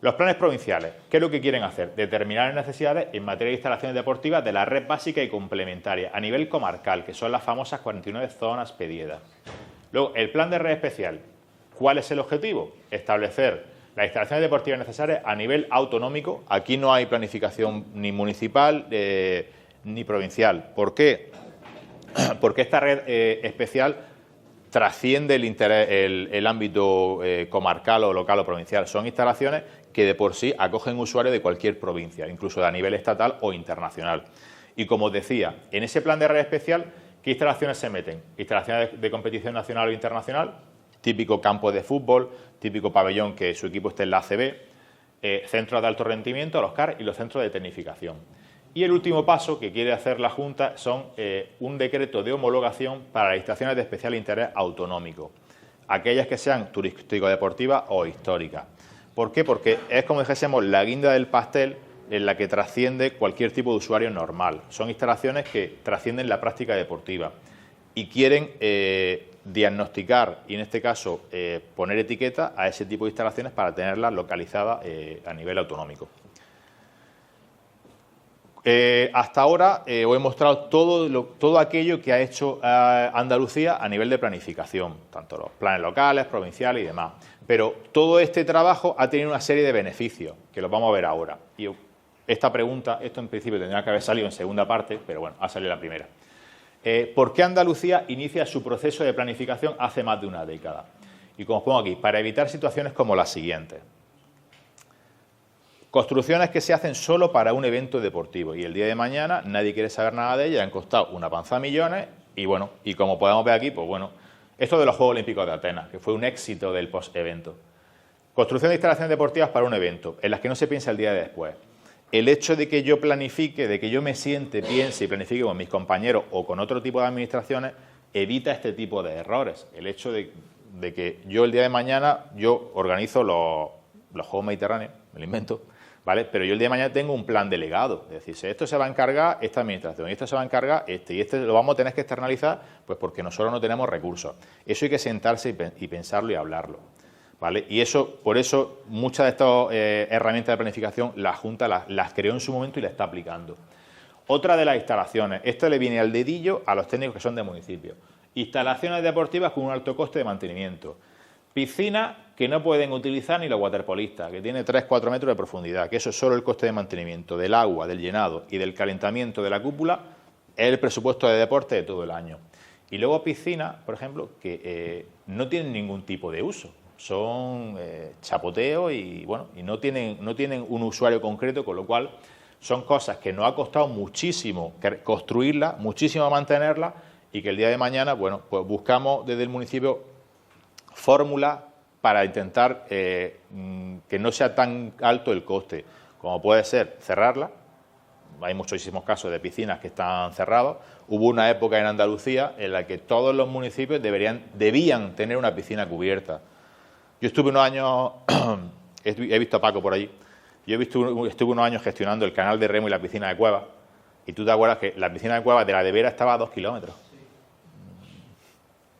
Los planes provinciales, ¿qué es lo que quieren hacer? Determinar las necesidades en materia de instalaciones deportivas de la red básica y complementaria a nivel comarcal, que son las famosas 49 zonas pedidas. Luego, el plan de red especial, ¿cuál es el objetivo? Establecer las instalaciones deportivas necesarias a nivel autonómico. Aquí no hay planificación ni municipal ni provincial. ¿Por qué? Porque esta red especial trasciende el ámbito comarcal o local o provincial. Son instalaciones que de por sí acogen usuarios de cualquier provincia, incluso a nivel estatal o internacional. Y como os decía, en ese plan de red especial, ¿qué instalaciones se meten? Instalaciones de competición nacional o internacional, típico campo de fútbol, típico pabellón que su equipo esté en la ACB, centros de alto rendimiento, los CAR y los centros de tecnificación. Y el último paso que quiere hacer la Junta son un decreto de homologación para las instalaciones de especial interés autonómico, aquellas que sean turístico-deportivas o históricas. ¿Por qué? Porque es como dijésemos la guinda del pastel en la que trasciende cualquier tipo de usuario normal. Son instalaciones que trascienden la práctica deportiva y quieren diagnosticar y en este caso poner etiqueta a ese tipo de instalaciones para tenerlas localizadas a nivel autonómico. Hasta ahora os he mostrado todo aquello que ha hecho Andalucía a nivel de planificación, tanto los planes locales, provinciales y demás. Pero todo este trabajo ha tenido una serie de beneficios, que los vamos a ver ahora. Y esta pregunta, esto en principio tendría que haber salido en segunda parte, pero bueno, ha salido la primera. ¿Por qué Andalucía inicia su proceso de planificación hace más de una década? Y como os pongo aquí, para evitar situaciones como las siguientes. Construcciones que se hacen solo para un evento deportivo y el día de mañana nadie quiere saber nada de ellas, han costado una panza de millones y bueno, y como podemos ver aquí, pues bueno, esto de los Juegos Olímpicos de Atenas, que fue un éxito del post-evento. Construcción de instalaciones deportivas para un evento, en las que no se piensa el día de después. El hecho de que yo planifique, de que yo me siente, piense y planifique con mis compañeros o con otro tipo de administraciones, evita este tipo de errores. El hecho de que yo el día de mañana, yo organizo los Juegos Mediterráneos, me lo invento, ¿vale? Pero yo el día de mañana tengo un plan delegado, es decir, si esto se va a encargar esta administración, y esto se va a encargar y este lo vamos a tener que externalizar, pues porque nosotros no tenemos recursos. Eso hay que sentarse y pensarlo y hablarlo, ¿vale? Y eso, por eso, muchas de estas herramientas de planificación la Junta las creó en su momento y las está aplicando. Otra de las instalaciones, esto le viene al dedillo a los técnicos que son de municipio. Instalaciones deportivas con un alto coste de mantenimiento. Piscinas que no pueden utilizar ni los waterpolistas, que tiene 3-4 metros de profundidad, que eso es solo el coste de mantenimiento del agua, del llenado y del calentamiento de la cúpula, es el presupuesto de deporte de todo el año. Y luego piscinas, por ejemplo, que no tienen ningún tipo de uso, son chapoteo y bueno, y no tienen un usuario concreto, con lo cual son cosas que nos ha costado muchísimo construirlas, muchísimo mantenerlas y que el día de mañana, bueno, pues buscamos desde el municipio fórmulas para intentar que no sea tan alto el coste, como puede ser cerrarla. Hay muchísimos casos de piscinas que están cerrados. Hubo una época en Andalucía en la que todos los municipios debían tener una piscina cubierta. Yo estuve unos años, he visto a Paco por allí, estuve unos años gestionando el canal de remo y la piscina de Cuevas, y tú te acuerdas que la piscina de Cuevas de la de Vera estaba a 2 kilómetros.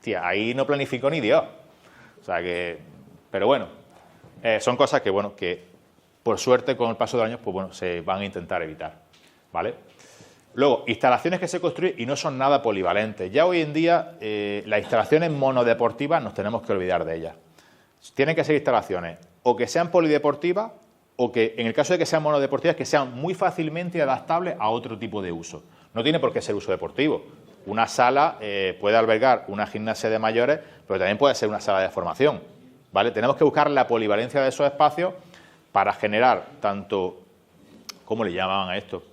Tía, ahí no planificó ni Dios. O sea que, pero bueno, Son cosas que, bueno, que por suerte con el paso de los años, pues bueno, se van a intentar evitar, ¿vale? Luego, instalaciones que se construyen y no son nada polivalentes. Ya hoy en día, las instalaciones monodeportivas nos tenemos que olvidar de ellas. Tienen que ser instalaciones o que sean polideportivas o que, en el caso de que sean monodeportivas, que sean muy fácilmente adaptables a otro tipo de uso. No tiene por qué ser uso deportivo. Una sala puede albergar una gimnasia de mayores, pero también puede ser una sala de formación, ¿vale? Tenemos que buscar la polivalencia de esos espacios para generar tanto, ¿cómo le llamaban a esto?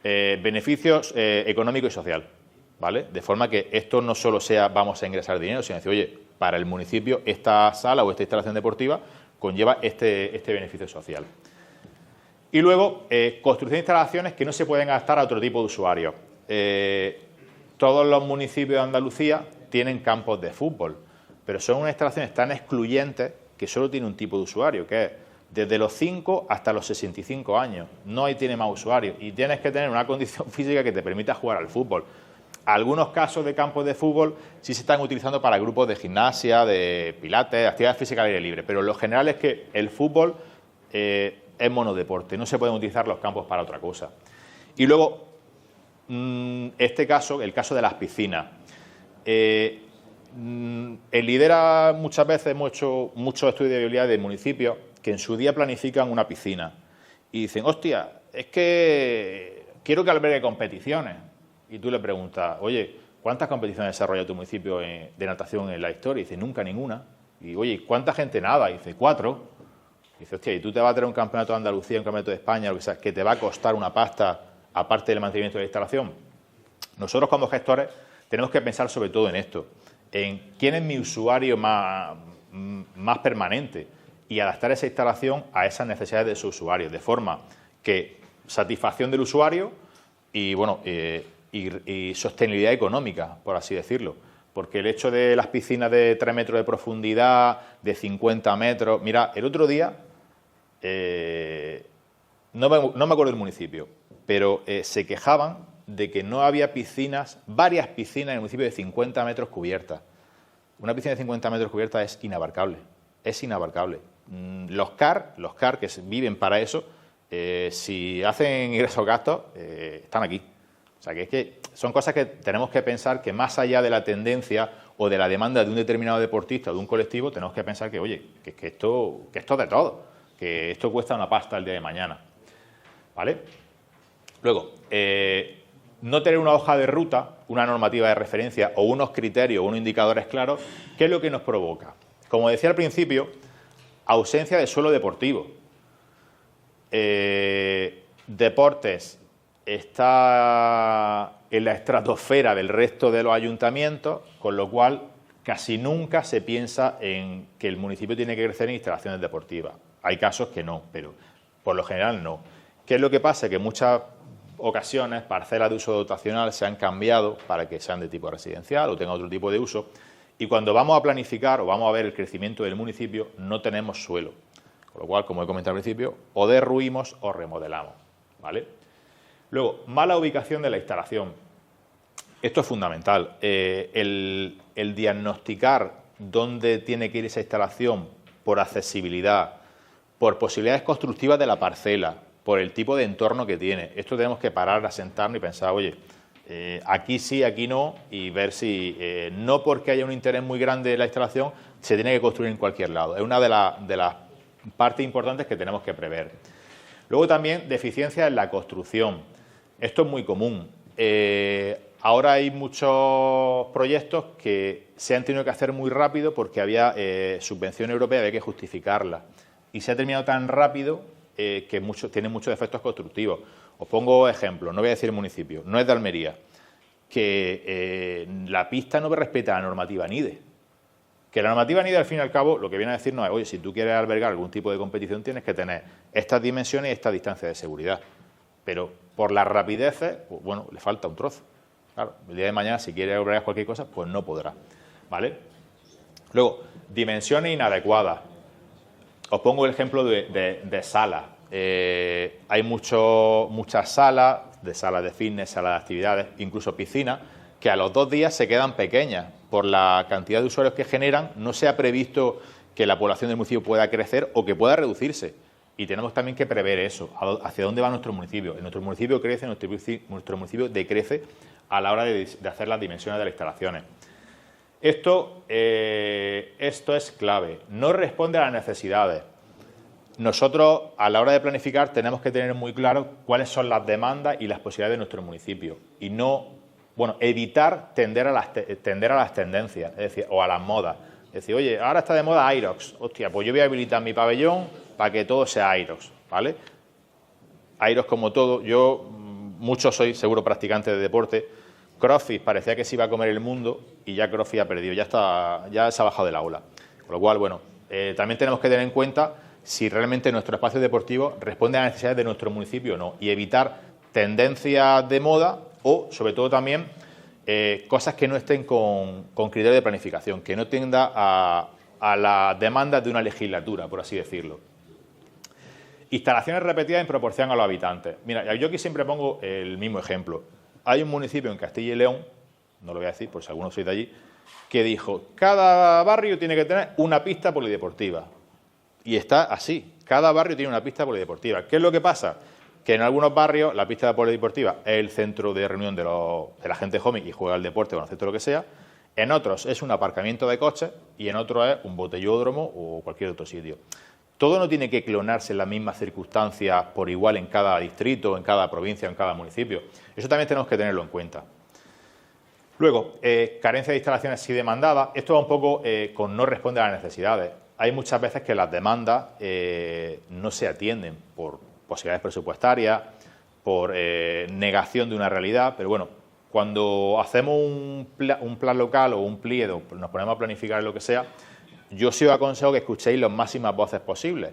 Beneficios económico y social, ¿vale? De forma que esto no solo sea vamos a ingresar dinero, sino decir, oye, para el municipio esta sala o esta instalación deportiva conlleva este beneficio social. Y luego, construcción de instalaciones que no se pueden adaptar a otro tipo de usuarios. Todos los municipios de Andalucía tienen campos de fútbol, pero son unas instalaciones tan excluyentes que solo tiene un tipo de usuario, que es desde los 5 hasta los 65 años. No tiene más usuarios y tienes que tener una condición física que te permita jugar al fútbol. Algunos casos de campos de fútbol sí se están utilizando para grupos de gimnasia, de pilates, de actividad física al aire libre, pero lo general es que el fútbol es monodeporte, no se pueden utilizar los campos para otra cosa. Y luego, este caso, el caso de las piscinas. El lidera muchas veces, hemos hecho muchos estudios de viabilidad de municipios que en su día planifican una piscina y dicen, hostia, es que quiero que albergue competiciones. Y tú le preguntas, oye, ¿cuántas competiciones desarrolla tu municipio de natación en la historia? Y dice, nunca ninguna. Y oye, ¿cuánta gente nada? Y dice, 4. Y dice, hostia, ¿y tú te vas a tener un campeonato de Andalucía, un campeonato de España, lo que sea, que te va a costar una pasta aparte del mantenimiento de la instalación? Nosotros como gestores tenemos que pensar sobre todo en esto, en quién es mi usuario más permanente y adaptar esa instalación a esas necesidades de sus usuarios, de forma que satisfacción del usuario y, bueno, y sostenibilidad económica, por así decirlo. Porque el hecho de las piscinas de 3 metros de profundidad, de 50 metros... Mira, el otro día, no me acuerdo del municipio, pero se quejaban de que no había piscinas, varias piscinas en el municipio de 50 metros cubiertas. Una piscina de 50 metros cubierta es inabarcable, es inabarcable. Los CAR que viven para eso, si hacen ingresos o gastos, están aquí. O sea, que es que son cosas que tenemos que pensar que más allá de la tendencia o de la demanda de un determinado deportista o de un colectivo, tenemos que pensar que, oye, que esto es de todo, que esto cuesta una pasta el día de mañana, ¿vale? Luego, no tener una hoja de ruta, una normativa de referencia o unos criterios o unos indicadores claros, ¿qué es lo que nos provoca? Como decía al principio, ausencia de suelo deportivo. Deportes está en la estratosfera del resto de los ayuntamientos, con lo cual casi nunca se piensa en que el municipio tiene que crecer en instalaciones deportivas. Hay casos que no, pero por lo general no. ¿Qué es lo que pasa? Que en muchas ocasiones parcelas de uso dotacional se han cambiado para que sean de tipo residencial o tengan otro tipo de uso, y cuando vamos a planificar o vamos a ver el crecimiento del municipio no tenemos suelo. Con lo cual, como he comentado al principio, o derruimos o remodelamos, ¿vale? Luego, mala ubicación de la instalación. Esto es fundamental. El diagnosticar dónde tiene que ir esa instalación por accesibilidad, por posibilidades constructivas de la parcela, por el tipo de entorno que tiene. Esto tenemos que parar, asentarnos y pensar, oye, aquí sí, aquí no, y ver si no porque haya un interés muy grande en la instalación se tiene que construir en cualquier lado. Es una de las partes importantes que tenemos que prever. Luego también deficiencias en la construcción. Esto es muy común. Ahora hay muchos proyectos que se han tenido que hacer muy rápido porque había subvención europea, había que justificarla. Y se ha terminado tan rápido que tiene muchos defectos constructivos. Os pongo ejemplo, no voy a decir el municipio, no es de Almería, que la pista no respeta la normativa NIDE. Que la normativa NIDE, al fin y al cabo, lo que viene a decirnos es, oye, si tú quieres albergar algún tipo de competición tienes que tener estas dimensiones y esta distancia de seguridad. Pero por las rapideces, pues, bueno, le falta un trozo. Claro, el día de mañana, si quiere albergar cualquier cosa, pues no podrá, ¿vale? Luego, dimensiones inadecuadas. Os pongo el ejemplo de salas. Hay muchas salas de fitness, salas de actividades, incluso piscinas, que a los 2 días se quedan pequeñas. Por la cantidad de usuarios que generan, no se ha previsto que la población del municipio pueda crecer o que pueda reducirse. Y tenemos también que prever eso, hacia dónde va nuestro municipio. En nuestro municipio crece, nuestro municipio decrece a la hora de hacer las dimensiones de las instalaciones. Esto es clave, no responde a las necesidades. Nosotros, a la hora de planificar, tenemos que tener muy claro cuáles son las demandas y las posibilidades de nuestro municipio y no, bueno, evitar tender a las tendencias, es decir, o a las modas. Es decir, oye, ahora está de moda Aerox, hostia, pues yo voy a habilitar mi pabellón para que todo sea Aerox, ¿vale? Aerox como todo, yo, mucho soy seguro practicante de deporte. CrossFit parecía que se iba a comer el mundo y ya CrossFit ha perdido, ya se ha bajado del aula. Con lo cual, bueno, también tenemos que tener en cuenta si realmente nuestro espacio deportivo responde a las necesidades de nuestro municipio o no y evitar tendencias de moda o, sobre todo también, cosas que no estén con criterio de planificación, que no tienda a las demandas de una legislatura, por así decirlo. Instalaciones repetidas en proporción a los habitantes. Mira, yo aquí siempre pongo el mismo ejemplo. Hay un municipio en Castilla y León, no lo voy a decir por si alguno sois de allí, que dijo, cada barrio tiene que tener una pista polideportiva. Y está así, cada barrio tiene una pista polideportiva. ¿Qué es lo que pasa? Que en algunos barrios la pista polideportiva es el centro de reunión de la gente joven y juega al deporte o al centro lo que sea. En otros es un aparcamiento de coches y en otros es un botellódromo o cualquier otro sitio. Todo no tiene que clonarse en las mismas circunstancias por igual en cada distrito, en cada provincia, en cada municipio. Eso también tenemos que tenerlo en cuenta. Luego, carencia de instalaciones sí demandadas. Esto va un poco con no responde a las necesidades. Hay muchas veces que las demandas no se atienden por posibilidades presupuestarias, por negación de una realidad, pero bueno, cuando hacemos un plan local o un pliego, nos ponemos a planificar lo que sea, yo sí os aconsejo que escuchéis las máximas voces posibles,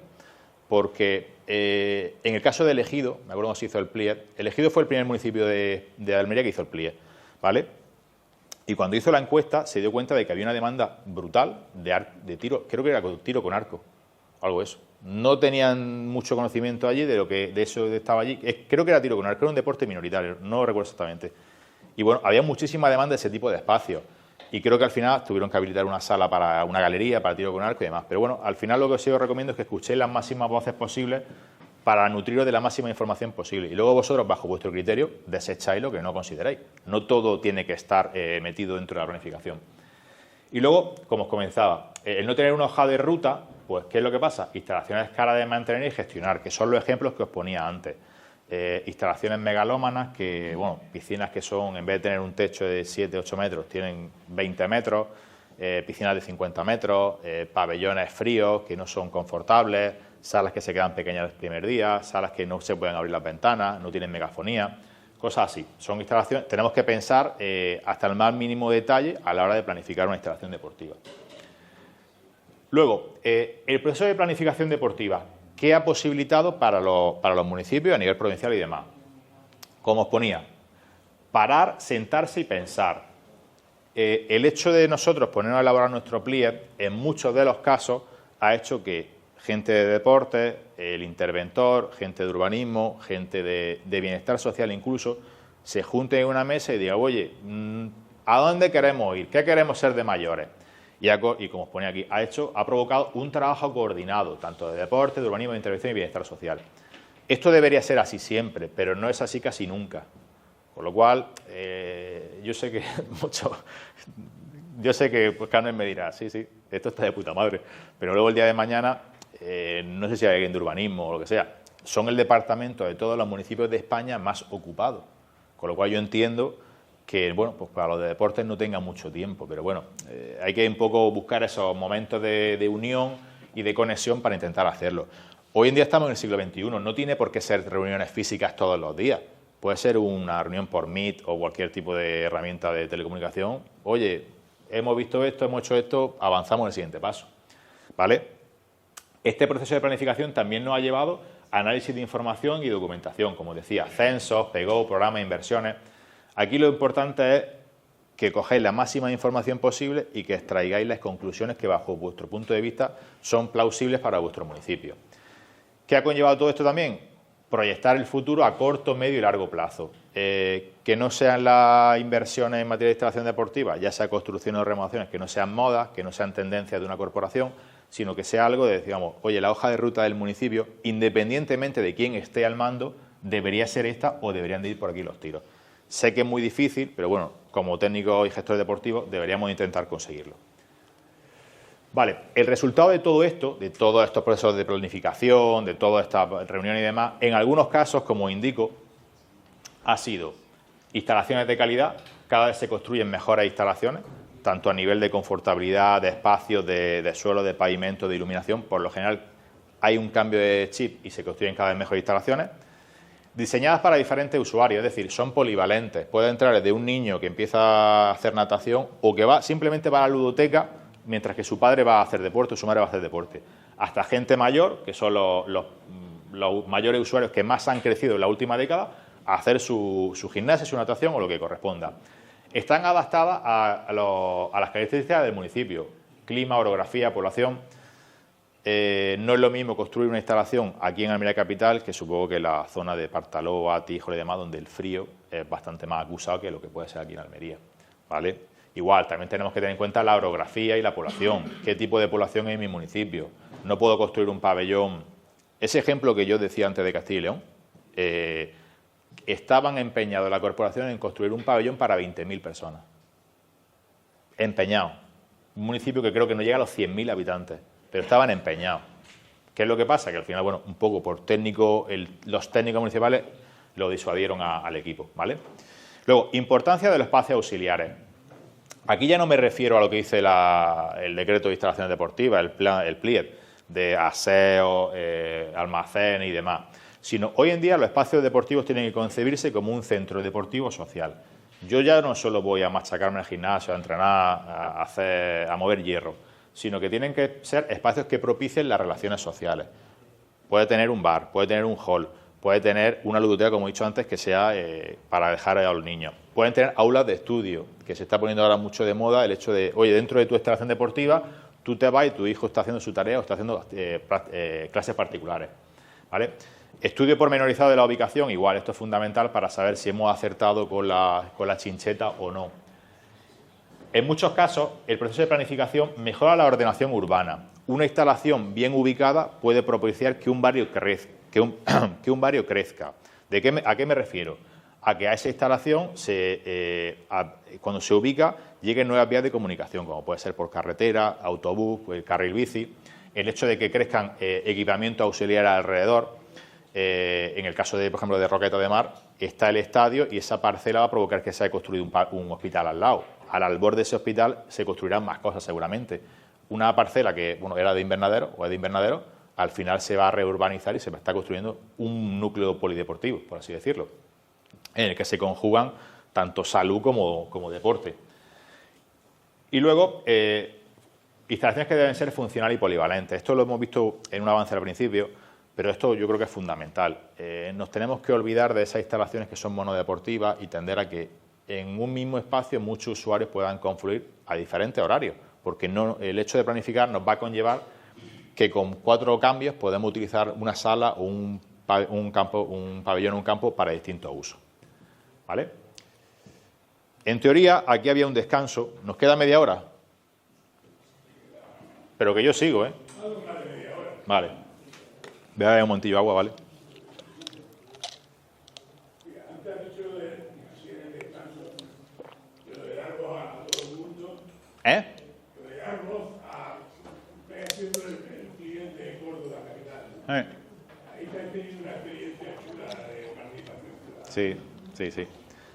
porque en el caso de El Ejido, me acuerdo cómo se hizo el pliego, El Ejido fue el primer municipio de Almería que hizo el pliego, ¿vale? Y cuando hizo la encuesta se dio cuenta de que había una demanda brutal de tiro, creo que era tiro con arco, algo de eso. No tenían mucho conocimiento allí de eso que estaba allí. Creo que era tiro con arco, era un deporte minoritario, no lo recuerdo exactamente. Y bueno, había muchísima demanda de ese tipo de espacios. Y creo que al final tuvieron que habilitar una sala para una galería, para tiro con arco y demás. Pero bueno, al final lo que sí os recomiendo es que escuchéis las máximas voces posibles para nutriros de la máxima información posible. Y luego vosotros, bajo vuestro criterio, desecháis lo que no consideráis. No todo tiene que estar metido dentro de la planificación. Y luego, como os comenzaba, el no tener una hoja de ruta, pues ¿qué es lo que pasa? Instalaciones caras de mantener y gestionar, que son los ejemplos que os ponía antes. Instalaciones megalómanas, que, bueno, piscinas que son, en vez de tener un techo de 7-8 metros, tienen 20 metros, piscinas de 50 metros, pabellones fríos que no son confortables, salas que se quedan pequeñas el primer día, salas que no se pueden abrir las ventanas, no tienen megafonía, cosas así. Son instalaciones, tenemos que pensar hasta el más mínimo detalle a la hora de planificar una instalación deportiva. Luego, el proceso de planificación deportiva, ¿qué ha posibilitado para los municipios a nivel provincial y demás? Como os ponía, parar, sentarse y pensar. El hecho de nosotros ponernos a elaborar nuestro pliego, en muchos de los casos, ha hecho que gente de deporte, el interventor, gente de urbanismo, gente de bienestar social incluso, se junten en una mesa y digan, oye, ¿a dónde queremos ir? ¿Qué queremos ser de mayores? Y como os pone aquí, ha provocado un trabajo coordinado, tanto de deporte, de urbanismo, de intervención y bienestar social. Esto debería ser así siempre, pero no es así casi nunca. Con lo cual, yo sé que pues Carmen me dirá, sí, esto está de puta madre, pero luego el día de mañana, no sé si hay alguien de urbanismo o lo que sea, son el departamento de todos los municipios de España más ocupados. Con lo cual yo entiendo que, bueno, pues para los de deportes no tenga mucho tiempo, pero bueno, hay que un poco buscar esos momentos de unión y de conexión para intentar hacerlo. Hoy en día estamos en el siglo XXI, no tiene por qué ser reuniones físicas todos los días, puede ser una reunión por Meet o cualquier tipo de herramienta de telecomunicación. Oye, hemos visto esto, hemos hecho esto, avanzamos en el siguiente paso, ¿vale? Este proceso de planificación también nos ha llevado a análisis de información y documentación, como decía, censos, PEGO, programas de inversiones. Aquí lo importante es que cogéis la máxima información posible y que extraigáis las conclusiones que bajo vuestro punto de vista son plausibles para vuestro municipio. ¿Qué ha conllevado todo esto también? Proyectar el futuro a corto, medio y largo plazo. Que no sean las inversiones en materia de instalación deportiva, ya sea construcción o remodelaciones, que no sean modas, que no sean tendencias de una corporación, sino que sea algo de, digamos, oye, la hoja de ruta del municipio, independientemente de quién esté al mando, debería ser esta o deberían de ir por aquí los tiros. Sé que es muy difícil, pero bueno, como técnico y gestor deportivo deberíamos intentar conseguirlo. Vale, el resultado de todo esto, de todos estos procesos de planificación, de todas estas reuniones y demás, en algunos casos, como indico, ha sido instalaciones de calidad, cada vez se construyen mejores instalaciones, tanto a nivel de confortabilidad, de espacios, de suelo, de pavimento, de iluminación. Por lo general hay un cambio de chip y se construyen cada vez mejores instalaciones. Diseñadas para diferentes usuarios, es decir, son polivalentes. Puede entrar desde un niño que empieza a hacer natación o que va simplemente para la ludoteca, mientras que su padre va a hacer deporte o su madre va a hacer deporte. Hasta gente mayor, que son los mayores usuarios que más han crecido en la última década, a hacer su gimnasia, su natación o lo que corresponda. Están adaptadas a las características del municipio, clima, orografía, población. No es lo mismo construir una instalación aquí en Almería Capital que supongo que la zona de Partaloa, Tíjole y demás, donde el frío es bastante más acusado que lo que puede ser aquí en Almería, ¿vale? Igual, también tenemos que tener en cuenta la orografía y la población. ¿Qué tipo de población hay en mi municipio? No puedo construir un pabellón. Ese ejemplo que yo decía antes de Castilla y León, estaban empeñados la corporación en construir un pabellón para 20.000 personas. Empeñados. Un municipio que creo que no llega a los 100.000 habitantes, pero estaban empeñados. ¿Qué es lo que pasa? Que al final, bueno, un poco por técnico, los técnicos municipales lo disuadieron al equipo, ¿vale? Luego, importancia de los espacios auxiliares. Aquí ya no me refiero a lo que dice el decreto de instalaciones deportivas, el PLIED, de aseo, almacén y demás, sino hoy en día los espacios deportivos tienen que concebirse como un centro deportivo social. Yo ya no solo voy a machacarme al gimnasio, a entrenar, a mover hierro, sino que tienen que ser espacios que propicien las relaciones sociales. Puede tener un bar, puede tener un hall, puede tener una ludoteca, como he dicho antes, que sea para dejar a los niños. Pueden tener aulas de estudio, que se está poniendo ahora mucho de moda el hecho de, oye, dentro de tu instalación deportiva, tú te vas y tu hijo está haciendo su tarea o está haciendo clases particulares, ¿vale? Estudio pormenorizado de la ubicación, igual, esto es fundamental para saber si hemos acertado con la chincheta o no. En muchos casos, el proceso de planificación mejora la ordenación urbana. Una instalación bien ubicada puede propiciar que un barrio crezca. ¿A qué me refiero? A que a esa instalación, cuando se ubica, lleguen nuevas vías de comunicación, como puede ser por carretera, autobús, carril bici. El hecho de que crezcan equipamientos auxiliares alrededor. En el caso, por ejemplo, de Roqueta de Mar, está el estadio y esa parcela va a provocar que se haya construido un hospital al lado. Al albor de ese hospital se construirán más cosas seguramente. Una parcela que era de invernadero o es de invernadero, al final se va a reurbanizar y se está construyendo un núcleo polideportivo, por así decirlo, en el que se conjugan tanto salud como deporte. Y luego, instalaciones que deben ser funcionales y polivalentes. Esto lo hemos visto en un avance al principio, pero esto yo creo que es fundamental. Nos tenemos que olvidar de esas instalaciones que son monodeportivas y tender a que en un mismo espacio muchos usuarios puedan confluir a diferentes horarios, porque el hecho de planificar nos va a conllevar que con 4 cambios podemos utilizar una sala o un pabellón o un campo para distintos usos, ¿vale? En teoría, aquí había un descanso. ¿Nos queda media hora? Pero que yo sigo, ¿eh? Vale. Voy a beber un montillo de agua, ¿vale? ¿Eh? Sí, sí, sí.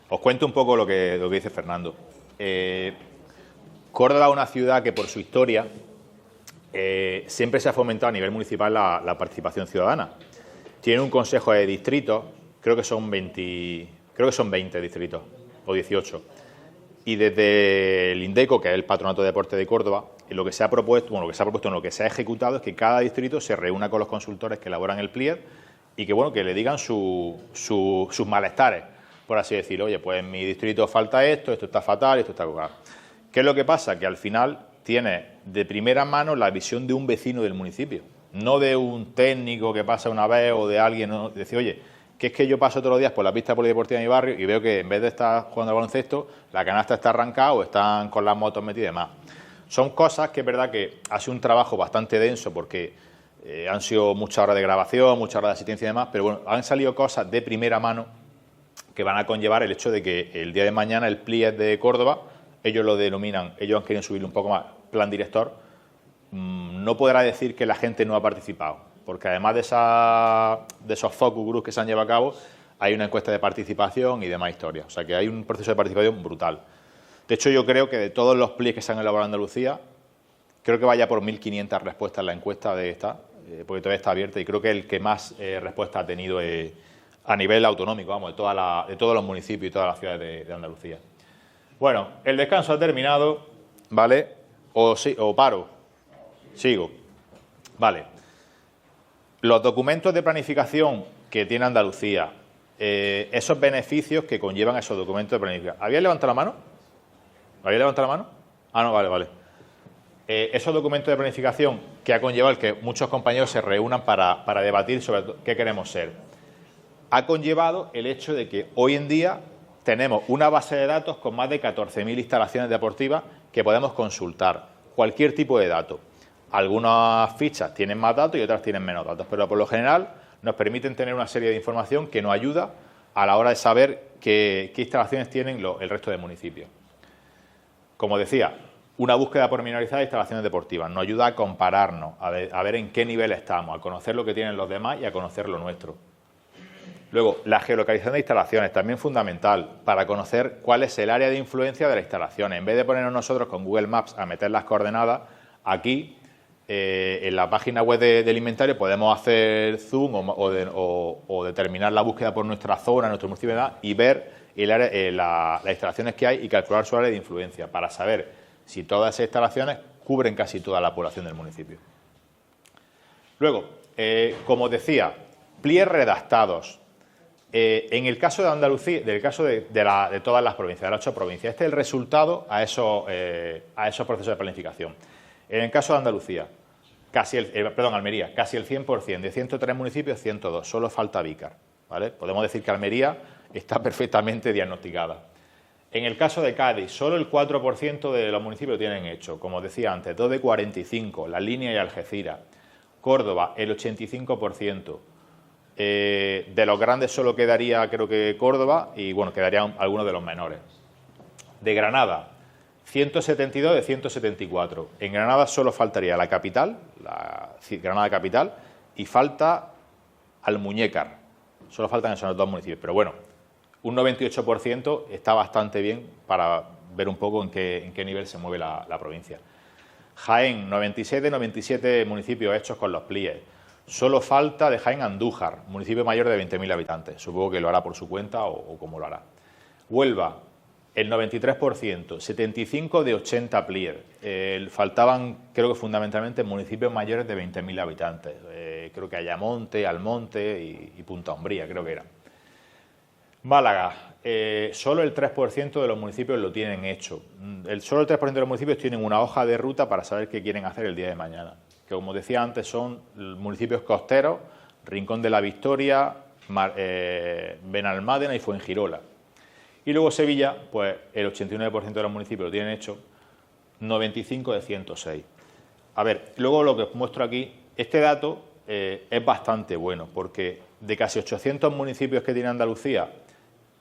Os cuento un poco lo que dice Fernando. Córdoba es una ciudad que por su historia siempre se ha fomentado a nivel municipal la participación ciudadana. Tiene un consejo de distritos, creo que son 20 distritos o 18. Y desde el INDECO, que es el Patronato de Deporte de Córdoba, lo que se ha propuesto, lo que se ha ejecutado es que cada distrito se reúna con los consultores que elaboran el PLIED y que le digan sus malestares, por así decirlo. Oye, pues en mi distrito falta esto está fatal, esto está cagado. ¿Qué es lo que pasa? Que al final tiene de primera mano la visión de un vecino del municipio, no de un técnico que pasa una vez o de alguien, ¿no? Decir, oye, que es que yo paso todos los días por la pista polideportiva de mi barrio y veo que en vez de estar jugando al baloncesto, la canasta está arrancada o están con las motos metidas y demás. Son cosas que es verdad que ha sido un trabajo bastante denso porque han sido muchas horas de grabación, muchas horas de asistencia y demás, pero bueno, han salido cosas de primera mano que van a conllevar el hecho de que el día de mañana el PLIES de Córdoba, ellos lo denominan, ellos han querido subirle un poco más, plan director, no podrá decir que la gente no ha participado, porque además de esos focus groups que se han llevado a cabo, hay una encuesta de participación y demás historias. O sea que hay un proceso de participación brutal. De hecho, yo creo que de todos los PLIES que se han elaborado en Andalucía, creo que vaya por 1.500 respuestas en la encuesta de esta, porque todavía está abierta, y creo que el que más respuestas ha tenido a nivel autonómico, vamos, de todos los municipios y todas las ciudades de Andalucía. Bueno, el descanso ha terminado, ¿vale? O paro. Sigo. Vale. Los documentos de planificación que tiene Andalucía, esos beneficios que conllevan esos documentos de planificación. ¿Habías levantado la mano? ¿Habías levantado la mano? Ah, no, vale. Esos documentos de planificación que ha conllevado el que muchos compañeros se reúnan para debatir sobre qué queremos ser, ha conllevado el hecho de que hoy en día tenemos una base de datos con más de 14.000 instalaciones deportivas que podemos consultar, cualquier tipo de dato. Algunas fichas tienen más datos y otras tienen menos datos, pero por lo general nos permiten tener una serie de información que nos ayuda a la hora de saber qué instalaciones tienen el resto de municipios. Como decía, una búsqueda pormenorizada de instalaciones deportivas nos ayuda a compararnos, a ver en qué nivel estamos, a conocer lo que tienen los demás y a conocer lo nuestro. Luego, la geolocalización de instalaciones, también fundamental, para conocer cuál es el área de influencia de las instalaciones. En vez de ponernos nosotros con Google Maps a meter las coordenadas, aquí, en la página web del inventario, podemos hacer zoom o determinar la búsqueda por nuestra zona, nuestro municipio y ver las instalaciones que hay y calcular su área de influencia para saber si todas esas instalaciones cubren casi toda la población del municipio. Luego, como decía, PLIES redactados. En el caso de Andalucía, del caso de todas las provincias, de las 8 provincias, este es el resultado a esos procesos de planificación. En el caso de Andalucía, Almería, casi el 100%, de 103 municipios, 102, solo falta Vícar, ¿vale? Podemos decir que Almería está perfectamente diagnosticada. En el caso de Cádiz, solo el 4% de los municipios lo tienen hecho, como decía antes, 2 de 45, La Línea y Algeciras. Córdoba, el 85%. De los grandes solo quedaría, creo que Córdoba, y bueno, quedarían algunos de los menores. De Granada, 172 de 174. En Granada solo faltaría la capital, Granada capital, y falta Almuñécar. Solo faltan esos 2 municipios, pero bueno, un 98% está bastante bien para ver un poco en qué nivel se mueve la provincia. Jaén, 96 de 97 municipios hechos con los PLIES. Solo falta de Jaén Andújar, municipio mayor de 20.000 habitantes. Supongo que lo hará por su cuenta o cómo lo hará. Huelva, el 93%, 75 de 80 PLIES. Faltaban, creo que fundamentalmente, municipios mayores de 20.000 habitantes. Creo que Ayamonte, Almonte y Punta Umbría, creo que eran. Málaga, solo el 3% de los municipios lo tienen hecho. Solo el 3% de los municipios tienen una hoja de ruta para saber qué quieren hacer el día de mañana. Que, como decía antes, son municipios costeros, Rincón de la Victoria, Benalmádena y Fuengirola. Y luego Sevilla, pues el 89% de los municipios lo tienen hecho, 95 de 106. A ver, luego lo que os muestro aquí, este dato es bastante bueno, porque de casi 800 municipios que tiene Andalucía,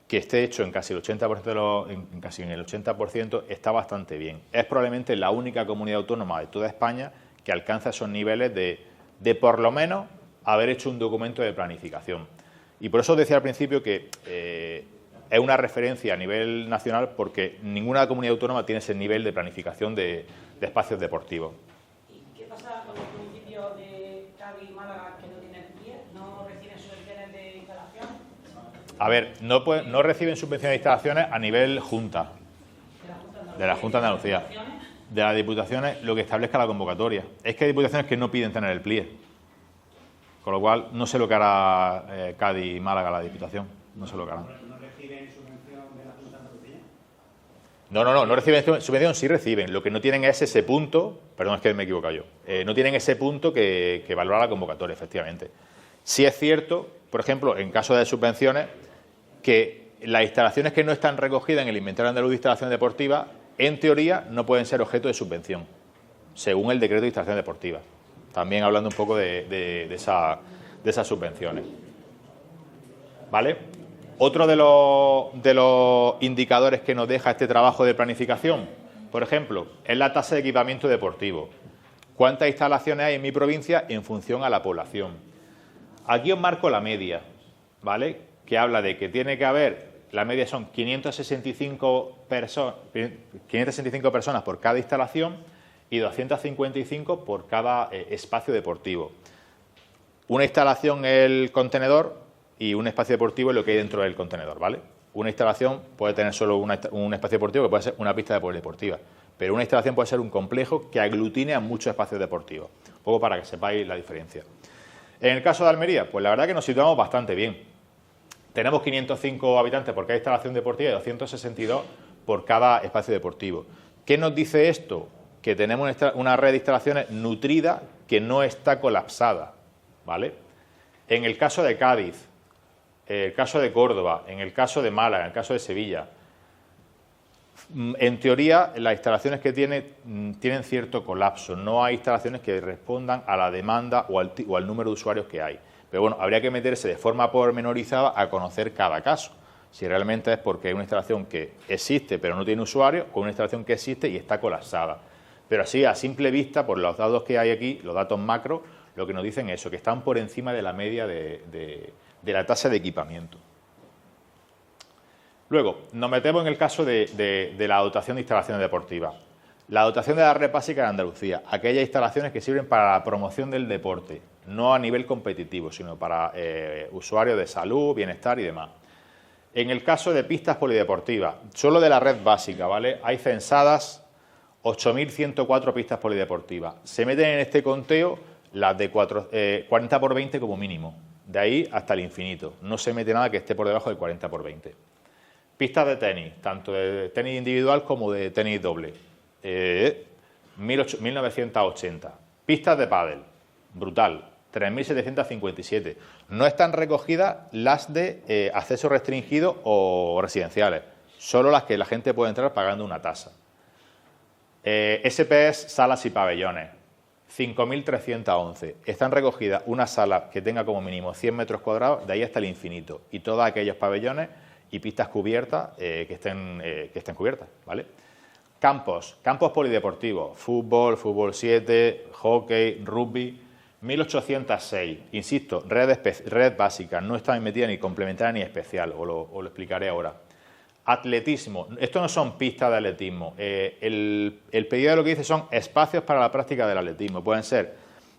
que esté hecho en casi el 80%, casi en el 80%, está bastante bien. Es probablemente la única comunidad autónoma de toda España que alcanza esos niveles de por lo menos haber hecho un documento de planificación. Y por eso os decía al principio que es una referencia a nivel nacional, porque ninguna comunidad autónoma tiene ese nivel de planificación de espacios deportivos. ¿Y qué pasa con los municipios de Cádiz y Málaga que no tienen PLIES? ¿No reciben subvenciones de instalación? A ver, no reciben subvenciones de instalaciones a nivel Junta, de la Junta de Andalucía. De las diputaciones, lo que establezca la convocatoria. Es que hay diputaciones que no piden tener el PLIES. Con lo cual, no sé lo que hará Cádiz y Málaga, la diputación. No sé lo que harán. ¿No reciben subvención de la Junta de Andalucía? No reciben subvención, sí reciben. Lo que no tienen es ese punto, perdón, es que me he equivocado yo, no tienen ese punto que valora la convocatoria, efectivamente. Sí es cierto, por ejemplo, en caso de subvenciones, que las instalaciones que no están recogidas en el inventario andaluz de instalaciones deportivas, en teoría, no pueden ser objeto de subvención. según el decreto de instalaciones deportivas. También hablando un poco de esas subvenciones. ¿Vale? Otro de los indicadores que nos deja este trabajo de planificación, por ejemplo, es la tasa de equipamiento deportivo. ¿Cuántas instalaciones hay en mi provincia en función a la población? Aquí os marco la media, ¿vale? Que habla de que tiene que haber, la media son 565 personas por cada instalación y 255 por cada espacio deportivo. Una instalación es el contenedor y un espacio deportivo es lo que hay dentro del contenedor, ¿vale? Una instalación puede tener solo un espacio deportivo, que puede ser una pista de polideportiva, pero una instalación puede ser un complejo que aglutine a muchos espacios deportivos. Un poco para que sepáis la diferencia. En el caso de Almería, pues la verdad que nos situamos bastante bien. Tenemos 505 habitantes por cada instalación deportiva y 262 por cada espacio deportivo. ¿Qué nos dice esto? Que tenemos una red de instalaciones nutrida que no está colapsada, ¿vale? En el caso de Cádiz, en el caso de Córdoba, en el caso de Málaga, en el caso de Sevilla, en teoría las instalaciones que tienen cierto colapso. No hay instalaciones que respondan a la demanda o al número de usuarios que hay. Pero bueno, habría que meterse de forma pormenorizada a conocer cada caso. Si realmente es porque hay una instalación que existe pero no tiene usuarios, o una instalación que existe y está colapsada. Pero así, a simple vista, por los datos que hay aquí, los datos macro, lo que nos dicen es eso, que están por encima de la media de la tasa de equipamiento. Luego, nos metemos en el caso de la dotación de instalaciones deportivas. La dotación de la red básica de Andalucía, aquellas instalaciones que sirven para la promoción del deporte, no a nivel competitivo, sino para usuarios de salud, bienestar y demás. En el caso de pistas polideportivas, solo de la red básica, ¿vale? Hay censadas 8.104 pistas polideportivas. Se meten en este conteo las de 40 por 20 como mínimo, de ahí hasta el infinito. No se mete nada que esté por debajo del 40 por 20. Pistas de tenis, tanto de tenis individual como de tenis doble, 1980. Pistas de pádel, brutal, 3.757. No están recogidas las de acceso restringido o residenciales, solo las que la gente puede entrar pagando una tasa. SPS, salas y pabellones, 5.311. Están recogidas una sala que tenga como mínimo 100 metros cuadrados, de ahí hasta el infinito, y todos aquellos pabellones y pistas cubiertas que estén cubiertas, ¿vale? Campos polideportivos, fútbol, fútbol 7, hockey, rugby, 1.806. Insisto, red básica, no está metida ni complementaria ni especial, os lo explicaré ahora. Atletismo, esto no son pistas de atletismo, el pedido de lo que dice son espacios para la práctica del atletismo, pueden ser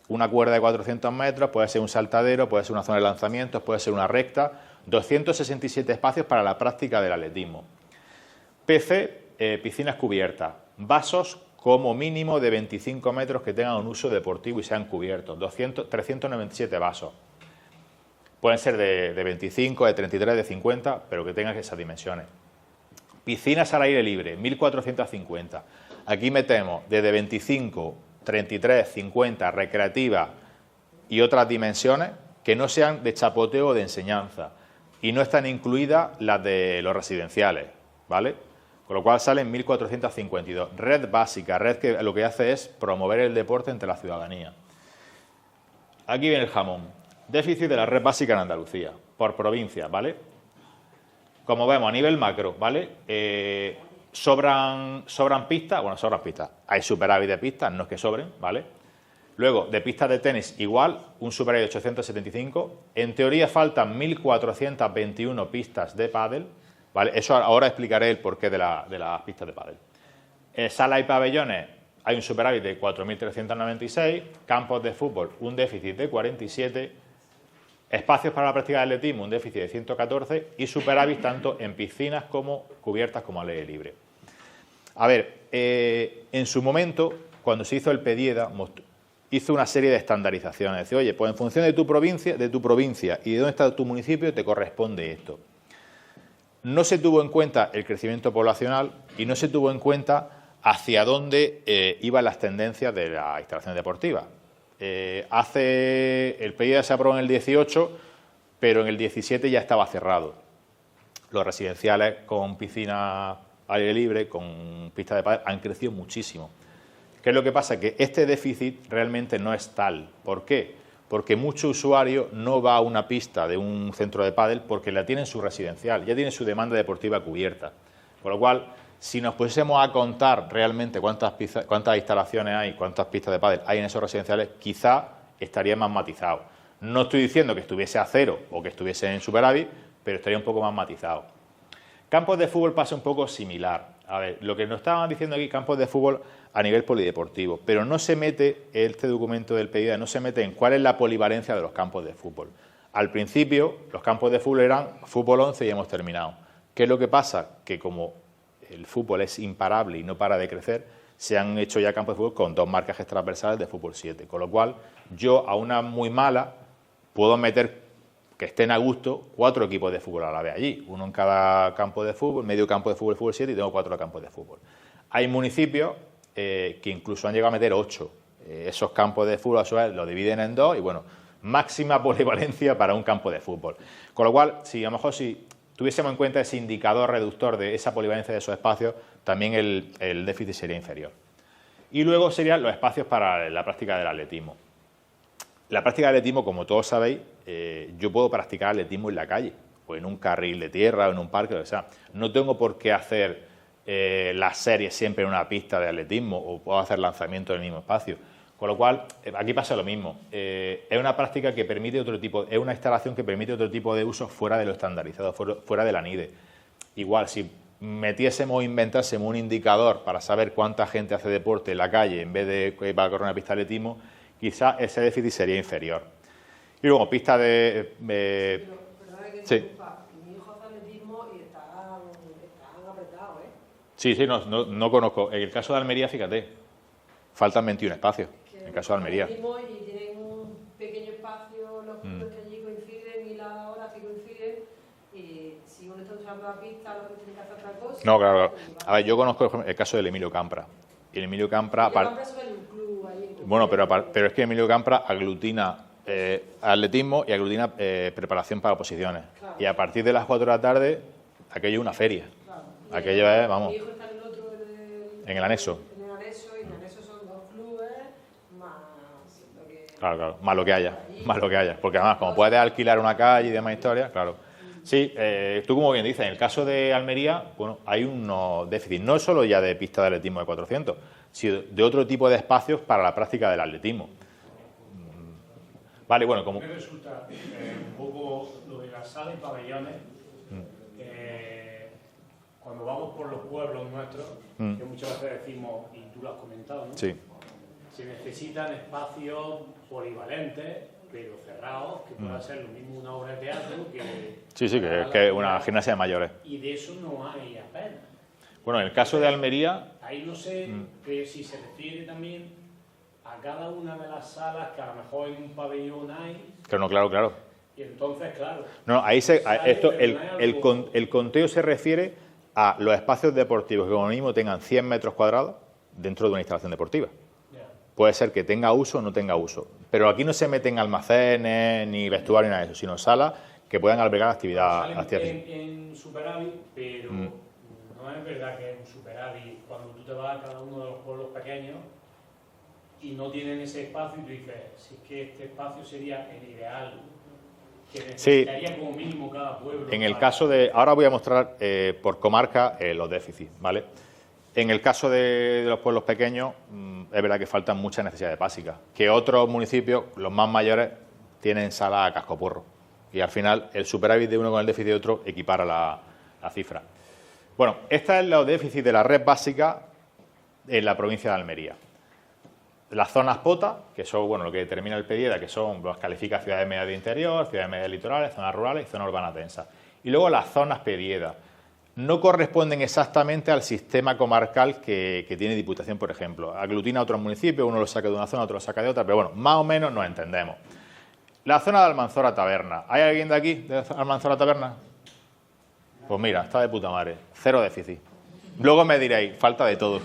una cuerda de 400 metros, puede ser un saltadero, puede ser una zona de lanzamientos, puede ser una recta, 267 espacios para la práctica del atletismo. PC, piscinas cubiertas, vasos como mínimo de 25 metros que tengan un uso deportivo y sean cubiertos, 397 vasos. Pueden ser de 25, de 33, de 50, pero que tengan esas dimensiones. Piscinas al aire libre, 1.450. Aquí metemos desde 25, 33, 50, recreativas y otras dimensiones que no sean de chapoteo o de enseñanza. Y no están incluidas las de los residenciales, ¿vale? Con lo cual salen 1.452. Red básica, red que lo que hace es promover el deporte entre la ciudadanía. Aquí viene el jamón. Déficit de la red básica en Andalucía, por provincia, ¿vale? Como vemos, a nivel macro, ¿vale? Sobran pistas, bueno, sobran pistas. Hay superávit de pistas, no es que sobren, ¿vale? Luego, de pistas de tenis, igual, un superávit de 875. En teoría faltan 1.421 pistas de pádel, ¿vale? Eso ahora explicaré el porqué de las pistas de pádel. Sala y pabellones, hay un superávit de 4.396. Campos de fútbol, un déficit de 47. Espacios para la práctica de atletismo, un déficit de 114. Y superávit tanto en piscinas como cubiertas como al aire libre. A ver, en su momento, cuando se hizo el PEDIEDA, hizo una serie de estandarizaciones. Dice, oye, pues en función de tu provincia y de dónde está tu municipio, te corresponde esto. No se tuvo en cuenta el crecimiento poblacional y no se tuvo en cuenta hacia dónde iban las tendencias de la instalación deportiva. El PEDIEDA se aprobó en el 18, pero en el 17 ya estaba cerrado. Los residenciales con piscina al aire libre, con pistas de pádel, han crecido muchísimo. ¿Qué es lo que pasa? Que este déficit realmente no es tal. ¿Por qué? Porque mucho usuario no va a una pista de un centro de pádel porque la tiene en su residencial, ya tiene su demanda deportiva cubierta. Con lo cual, si nos pusiésemos a contar realmente cuántas instalaciones hay, cuántas pistas de pádel hay en esos residenciales, quizá estaría más matizado. No estoy diciendo que estuviese a cero o que estuviese en superávit, pero estaría un poco más matizado. Campos de fútbol pasa un poco similar. A ver, lo que nos estaban diciendo aquí, campos de fútbol a nivel polideportivo, pero no se mete, este documento del PIDE no se mete en cuál es la polivalencia de los campos de fútbol. Al principio, los campos de fútbol eran fútbol 11 y hemos terminado. ¿Qué es lo que pasa? Que como el fútbol es imparable y no para de crecer, se han hecho ya campos de fútbol con 2 marcajes transversales de fútbol 7, con lo cual yo a una muy mala puedo meter que estén a gusto 4 equipos de fútbol a la vez allí, uno en cada campo de fútbol, medio campo de fútbol 7 y tengo 4 campos de fútbol. Hay municipios que incluso han llegado a meter 8. Esos campos de fútbol a su vez los dividen en 2 y bueno, máxima polivalencia para un campo de fútbol. Con lo cual, si a lo mejor si tuviésemos en cuenta ese indicador reductor de esa polivalencia de esos espacios, también el déficit sería inferior. Y luego serían los espacios para la práctica del atletismo. La práctica del atletismo, como todos sabéis, yo puedo practicar atletismo en la calle, o en un carril de tierra, o en un parque, o sea, no tengo por qué hacer las series siempre en una pista de atletismo, o puedo hacer lanzamientos en el mismo espacio. Con lo cual, aquí pasa lo mismo. Es una práctica que permite otro tipo, es una instalación que permite otro tipo de usos fuera de lo estandarizado, fuera de la NIDE. Igual, si metiésemos o inventásemos un indicador para saber cuánta gente hace deporte en la calle en vez de que va a correr una pista de atletismo, quizá ese déficit sería inferior. Y luego, pista de... Perdona que sí. interrumpa. Mi hijo hace atletismo y están apretados, ¿eh? Sí, no conozco. En el caso de Almería, fíjate, faltan 21 espacios. En el caso de Almería. Y tienen un pequeño espacio, los clubes que allí coinciden y las horas que coinciden, y si uno está usando la pista, lo que tiene que hacer otra cosa. No, claro. A ver, yo conozco el caso del Emilio Campra. Y el Emilio Campra... un club ahí en Bueno, pero es que Emilio Campra aglutina atletismo y aglutina preparación para oposiciones. Claro. Y a partir de las 4 de la tarde, aquello es una feria. Claro. Aquello es, vamos, Mi hijo está en el otro, en el anexo. En el anexo, y en el anexo son 2 clubes, más lo que... Claro, más lo que haya. Porque además, como puedes alquilar una calle y demás historias, claro. Sí, tú como bien dices, en el caso de Almería, bueno, hay unos déficits, no solo ya de pista de atletismo de 400, sino de otro tipo de espacios para la práctica del atletismo. Vale, bueno, como... Me resulta un poco lo de las salas y pabellones, cuando vamos por los pueblos nuestros, que muchas veces decimos, y tú lo has comentado, ¿no? Sí. Se necesitan espacios polivalentes, pero cerrados, que pueda ser lo mismo una obra de teatro que... Sí, que es una gimnasia de mayores. Y de eso no hay apenas. Bueno, en el caso de Almería... Ahí no sé que si se refiere también a cada una de las salas que a lo mejor en un pabellón hay. Pero no, claro. Y entonces, claro. No, ahí el conteo se refiere a los espacios deportivos que como mínimo tengan 100 metros cuadrados dentro de una instalación deportiva. Puede ser que tenga uso o no tenga uso. Pero aquí no se meten almacenes, ni vestuario, ni nada de eso, sino salas que puedan albergar actividad. En superávit, pero no es verdad que en superávit, cuando tú te vas a cada uno de los pueblos pequeños y no tienen ese espacio y tú dices, si es que este espacio sería el ideal, que necesitaría como mínimo cada pueblo. En el caso de... Ahora voy a mostrar por comarca los déficits, ¿vale? En el caso de los pueblos pequeños, es verdad que faltan muchas necesidades básicas, que otros municipios, los más mayores, tienen sala a cascoporro. Y al final, el superávit de uno con el déficit de otro equipara la cifra. Bueno, este es los déficits de la red básica en la provincia de Almería. Las zonas POTA, que son lo que determina el PDIEDA, que son las califica ciudades medias de interior, ciudades medias litorales, zonas rurales y zonas urbanas densas. Y luego las zonas PDIEDA. No corresponden exactamente al sistema comarcal que tiene Diputación, por ejemplo. Aglutina a otros municipios, uno lo saca de una zona, otro lo saca de otra, pero bueno, más o menos nos entendemos. La zona de Almanzora Taberna. ¿Hay alguien de aquí, de Almanzora Taberna? Pues mira, está de puta madre. 0 déficit. Luego me diréis, falta de todo.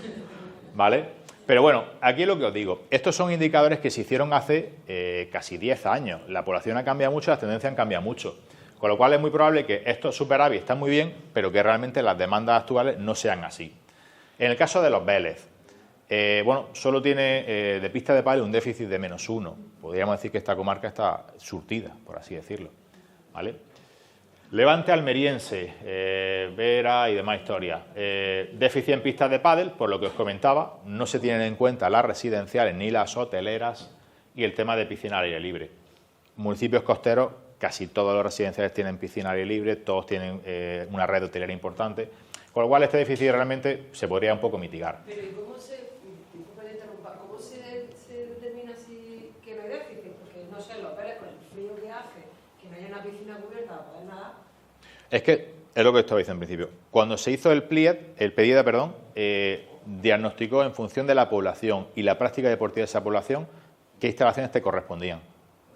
¿Vale? Pero bueno, aquí es lo que os digo. Estos son indicadores que se hicieron hace casi 10 años. La población ha cambiado mucho, las tendencias han cambiado mucho. Con lo cual es muy probable que estos superávit están muy bien, pero que realmente las demandas actuales no sean así. En el caso de los Vélez, Bueno, solo tiene de pista de pádel un déficit de -1. Podríamos decir que esta comarca está surtida, por así decirlo, ¿vale? Levante almeriense, Vera y demás historias. Déficit en pistas de pádel, por lo que os comentaba, no se tienen en cuenta las residenciales ni las hoteleras y el tema de piscina al aire libre. Municipios costeros, casi todos los residenciales tienen piscina al aire libre, todos tienen una red hotelera importante, con lo cual este déficit realmente se podría un poco mitigar. Pero ¿y cómo se determina que no hay déficit? Porque no sé, los hoteles con el frío que hace, que no haya una piscina cubierta para poder nadar. Es que es lo que estaba diciendo en principio. Cuando se hizo el PDIED, diagnosticó en función de la población y la práctica deportiva de esa población qué instalaciones te correspondían.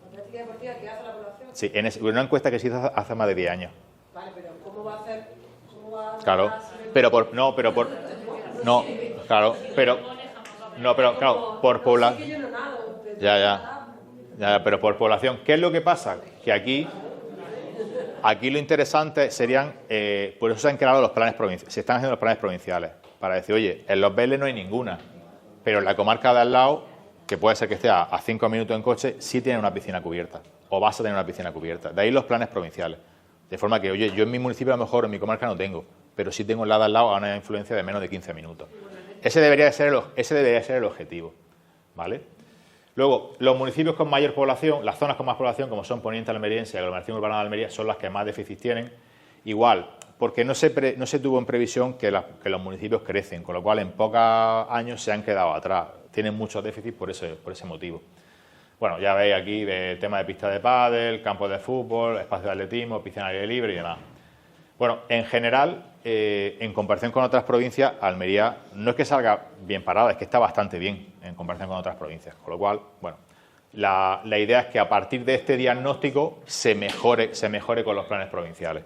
¿La práctica deportiva que hace la población? Sí, en una encuesta que se hizo hace más de 10 años. Vale, pero ¿cómo va a hacer? Claro, claro, pero por población. Ya, pero por población. ¿Qué es lo que pasa? Que aquí lo interesante serían, por eso se han creado los planes provinciales, se están haciendo los planes provinciales, para decir, oye, en Los Vélez no hay ninguna, pero en la comarca de al lado, que puede ser que esté a 5 minutos en coche, sí tiene una piscina cubierta, o vas a tener una piscina cubierta. De ahí los planes provinciales. De forma que, oye, yo en mi municipio a lo mejor, en mi comarca no tengo, pero sí tengo en la de al lado a una influencia de menos de 15 minutos. Ese debería ser el objetivo, ¿vale? Luego, los municipios con mayor población, las zonas con más población, como son Poniente Almeriense y Aglomeración Urbana de Almería, son las que más déficit tienen. Igual, porque no se tuvo en previsión que los municipios crecen, con lo cual en pocos años se han quedado atrás. Tienen muchos déficits por ese motivo. Bueno, ya veis aquí de tema de pista de pádel, campos de fútbol, espacio de atletismo, piscina al aire libre y demás. Bueno, en general, en comparación con otras provincias, Almería no es que salga bien parada, es que está bastante bien en comparación con otras provincias. Con lo cual, bueno, la idea es que a partir de este diagnóstico se mejore con los planes provinciales.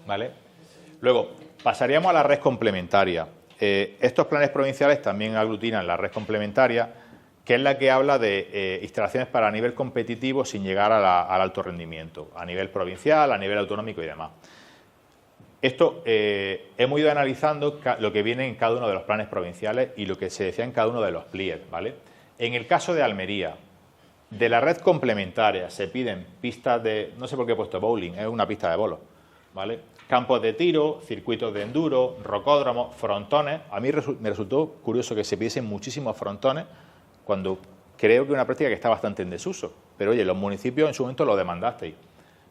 ¿Vale? Luego, pasaríamos a la red complementaria. Estos planes provinciales también aglutinan la red complementaria, que es la que habla de instalaciones para nivel competitivo sin llegar al alto rendimiento, a nivel provincial, a nivel autonómico y demás. Esto hemos ido analizando lo que viene en cada uno de los planes provinciales y lo que se decía en cada uno de los PLIED, ¿vale? En el caso de Almería, de la red complementaria se piden pistas de, no sé por qué he puesto bowling, es una pista de bolos, ¿vale? Campos de tiro, circuitos de enduro, rocódromos, frontones. A mí me resultó curioso que se pidiesen muchísimos frontones, cuando creo que es una práctica que está bastante en desuso. Pero oye, los municipios en su momento lo demandasteis,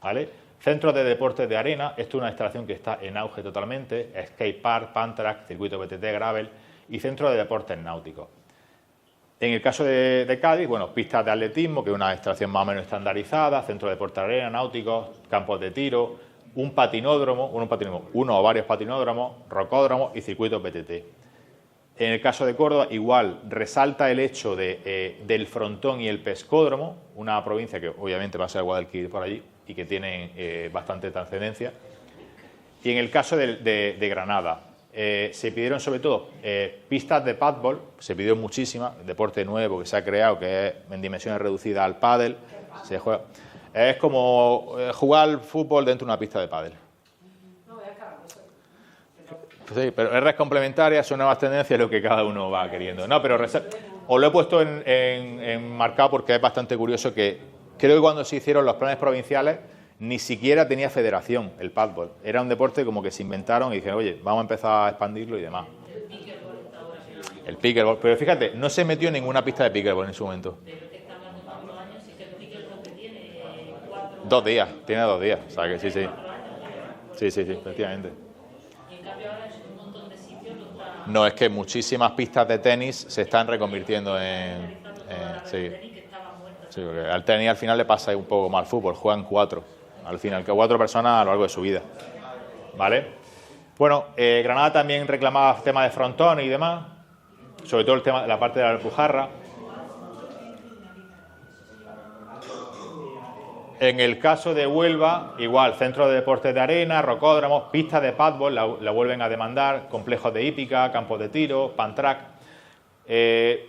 ¿vale? Centros de deportes de arena, esto es una instalación que está en auge totalmente, skate park, pantrack, circuito BTT, gravel y centro de deportes náuticos. En el caso de Cádiz, bueno, pistas de atletismo, que es una instalación más o menos estandarizada, centro de deportes de arena, náuticos, campos de tiro, un patinódromo, uno o varios patinódromos, rocódromos y circuitos BTT. En el caso de Córdoba, igual, resalta el hecho del frontón y el pescódromo, una provincia que obviamente va a ser Guadalquivir por allí y que tiene bastante trascendencia. Y en el caso de Granada, se pidieron sobre todo pistas de pádel, se pidió muchísimas, deporte nuevo que se ha creado, que es en dimensiones reducidas al pádel. Se juega, es como jugar al fútbol dentro de una pista de pádel. Sí, pero es red complementaria, son nuevas tendencias, lo que cada uno va queriendo. No, pero os lo he puesto en marcado porque es bastante curioso que creo que cuando se hicieron los planes provinciales ni siquiera tenía federación el pádel. Era un deporte como que se inventaron y dijeron, oye, vamos a empezar a expandirlo y demás. El pickleball, pero fíjate, no se metió en ninguna pista de pickleball en su momento. 2 días, tiene 2 días, o sea que sí, efectivamente. No, es que muchísimas pistas de tenis se están reconvirtiendo en sí, porque al tenis al final le pasa un poco mal al fútbol, juegan 4, al final, que 4 personas a lo largo de su vida, ¿vale? Bueno, Granada también reclamaba temas de frontón y demás, sobre todo el tema de la parte de la Alpujarra. En el caso de Huelva, igual, centro de deportes de arena, rocódromos, pistas de pádel, la vuelven a demandar, complejos de hípica, campos de tiro, pantrack.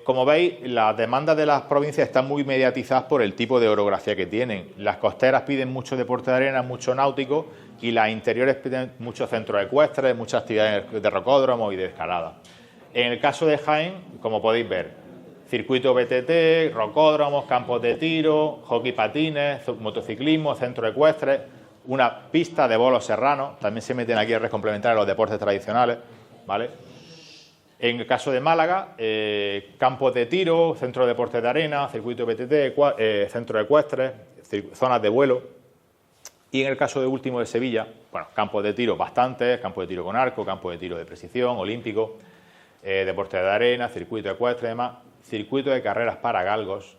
Como veis, las demandas de las provincias están muy mediatizadas por el tipo de orografía que tienen. Las costeras piden mucho deporte de arena, mucho náutico, y las interiores piden muchos centros ecuestres, muchas actividades de rocódromo y de escalada. En el caso de Jaén, como podéis ver, circuito BTT, rocódromos, campos de tiro, hockey patines, motociclismo, centro ecuestre, una pista de bolos serranos, también se meten aquí en red complementaria los deportes tradicionales, ¿vale? En el caso de Málaga, campos de tiro, centro de deportes de arena, circuito BTT, centro ecuestre, zonas de vuelo. Y en el caso de último de Sevilla, bueno, campos de tiro bastantes, campos de tiro con arco, campos de tiro de precisión, olímpico, deportes de arena, circuito ecuestre y demás, circuito de carreras para galgos.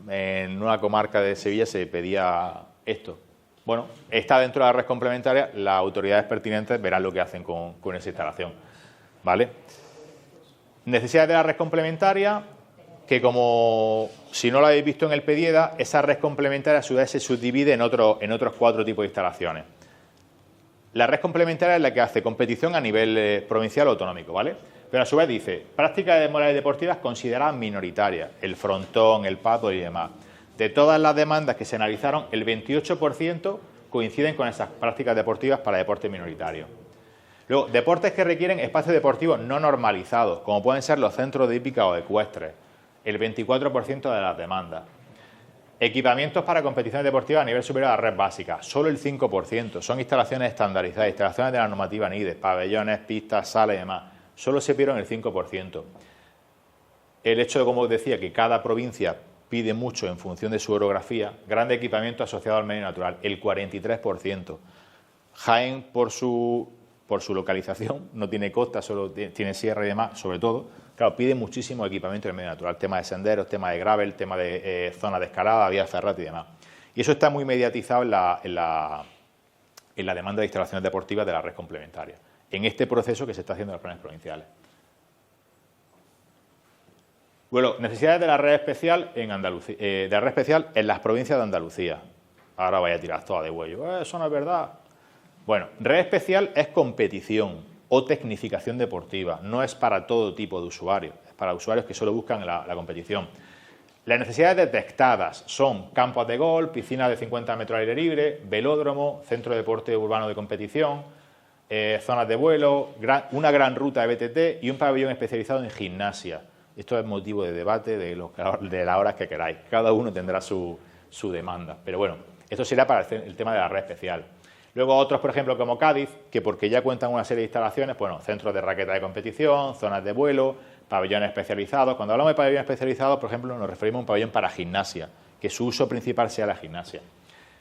En una comarca de Sevilla se pedía esto. Bueno, está dentro de la red complementaria, las autoridades pertinentes verán lo que hacen con esa instalación, ¿vale? Necesidades de la red complementaria, que como si no lo habéis visto en el PEDIEDA, esa red complementaria a su vez se subdivide en otros 4 tipos de instalaciones. La red complementaria es la que hace competición a nivel provincial o autonómico, ¿vale? Pero a su vez dice, prácticas de modalidades deportivas consideradas minoritarias, el frontón, el paddle y demás. De todas las demandas que se analizaron, el 28% coinciden con esas prácticas deportivas para deportes minoritarios. Luego, deportes que requieren espacios deportivos no normalizados, como pueden ser los centros de hípica o ecuestres, el 24% de las demandas. Equipamientos para competiciones deportivas a nivel superior a la red básica, solo el 5%. Son instalaciones estandarizadas, instalaciones de la normativa NIDE, pabellones, pistas, salas y demás. Solo se pidieron el 5%. El hecho de, como os decía, que cada provincia pide mucho en función de su orografía, grande equipamiento asociado al medio natural, el 43%. Jaén, por su localización, no tiene costa, solo tiene sierra y demás, sobre todo, claro, pide muchísimo equipamiento en el medio natural, tema de senderos, tema de gravel, tema de zonas de escalada, vías ferroviarias y demás. Y eso está muy mediatizado en la demanda de instalaciones deportivas de la red complementaria, en este proceso que se está haciendo en los planes provinciales. Bueno, necesidades de la red especial en Andalucía, de la red especial en las provincias de Andalucía. Ahora vaya a tirar toda de huello. Eso no es verdad. Bueno, red especial es competición o tecnificación deportiva. No es para todo tipo de usuarios. Es para usuarios que solo buscan la competición. Las necesidades detectadas son campos de golf, piscinas de 50 metros al aire libre, velódromo, centro de deporte urbano de competición, zonas de vuelo, una gran ruta de BTT y un pabellón especializado en gimnasia. Esto es motivo de debate de las horas que queráis. Cada uno tendrá su demanda. Pero bueno, esto será para el tema de la red especial. Luego otros, por ejemplo, como Cádiz, que porque ya cuentan una serie de instalaciones, bueno, centros de raqueta de competición, zonas de vuelo, pabellones especializados. Cuando hablamos de pabellones especializados, por ejemplo, nos referimos a un pabellón para gimnasia, que su uso principal sea la gimnasia.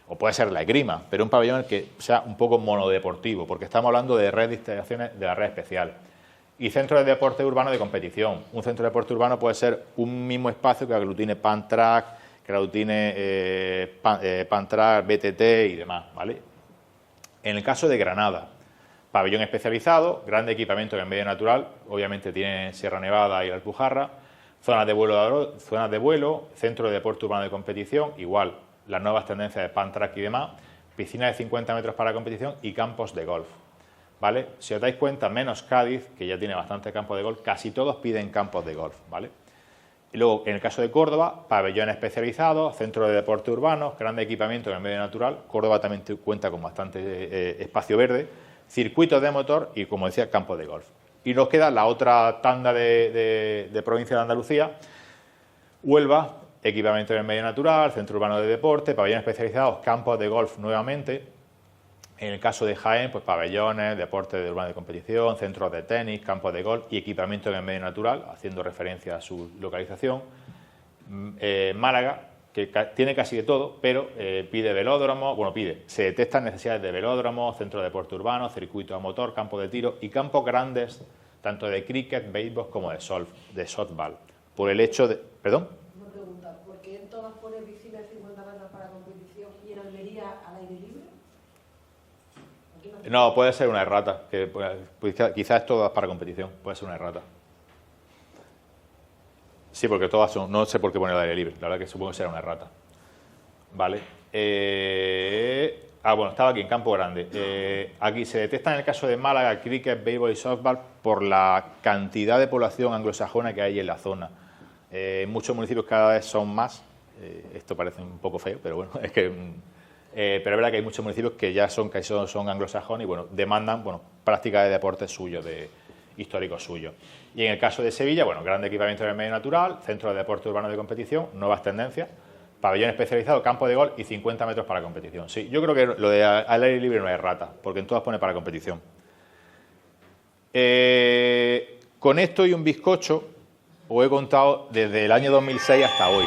O puede ser la esgrima, pero un pabellón que sea un poco monodeportivo, porque estamos hablando de red de instalaciones de la red especial. Y centro de deporte urbano de competición. Un centro de deporte urbano puede ser un mismo espacio que aglutine Pantrack, que aglutine Pantrack, BTT y demás, ¿vale? En el caso de Granada, pabellón especializado, grande equipamiento en el medio natural, obviamente tiene Sierra Nevada y la Alpujarra, zonas de vuelo, centro de deporte urbano de competición, igual, las nuevas tendencias de Pantrack y demás, piscina de 50 metros para competición y campos de golf. ¿Vale? Si os dais cuenta, menos Cádiz, que ya tiene bastante campo de golf, casi todos piden campos de golf, ¿vale? Y luego, en el caso de Córdoba, pabellones especializados, centro de deporte urbanos, grande equipamiento en el medio natural. Córdoba también cuenta con bastante espacio verde, circuitos de motor y, como decía, campos de golf. Y nos queda la otra tanda de provincia de Andalucía, Huelva, equipamiento en el medio natural, centro urbano de deporte, pabellones especializados, campos de golf nuevamente. En el caso de Jaén, pues pabellones, deporte de urbano de competición, centros de tenis, campos de golf y equipamiento en el medio natural, haciendo referencia a su localización. Málaga, que tiene casi de todo, pero pide velódromo, se detectan necesidades de velódromo, centro de deporte urbano, circuito a motor, campo de tiro y campos grandes, tanto de cricket, béisbol como de softball. Por el hecho de... ¿Perdón? Una pregunta, ¿por qué en todas pone piscina de 50 metros para competición y en Almería al aire libre? No, puede ser una errata, que pues, quizás todas para competición, puede ser una errata. Sí, porque todas son, no sé por qué poner el aire libre, la verdad que supongo que será una errata. Vale. Bueno, estaba aquí en Campo Grande. Aquí se detecta en el caso de Málaga, cricket, béisbol y softball por la cantidad de población anglosajona que hay en la zona. Muchos municipios cada vez son más, esto parece un poco feo, pero bueno, es que... pero es verdad que hay muchos municipios que ya son anglosajones y bueno, demandan prácticas de deporte suyos históricos suyos. Y en el caso de Sevilla, bueno, gran equipamiento en el medio natural, centro de deporte urbano de competición, nuevas tendencias, pabellón especializado, campo de gol y 50 metros para competición. Sí, yo creo que lo de al aire libre no es rata, porque en todas pone para competición. Con esto y un bizcocho os he contado desde el año 2006 hasta hoy.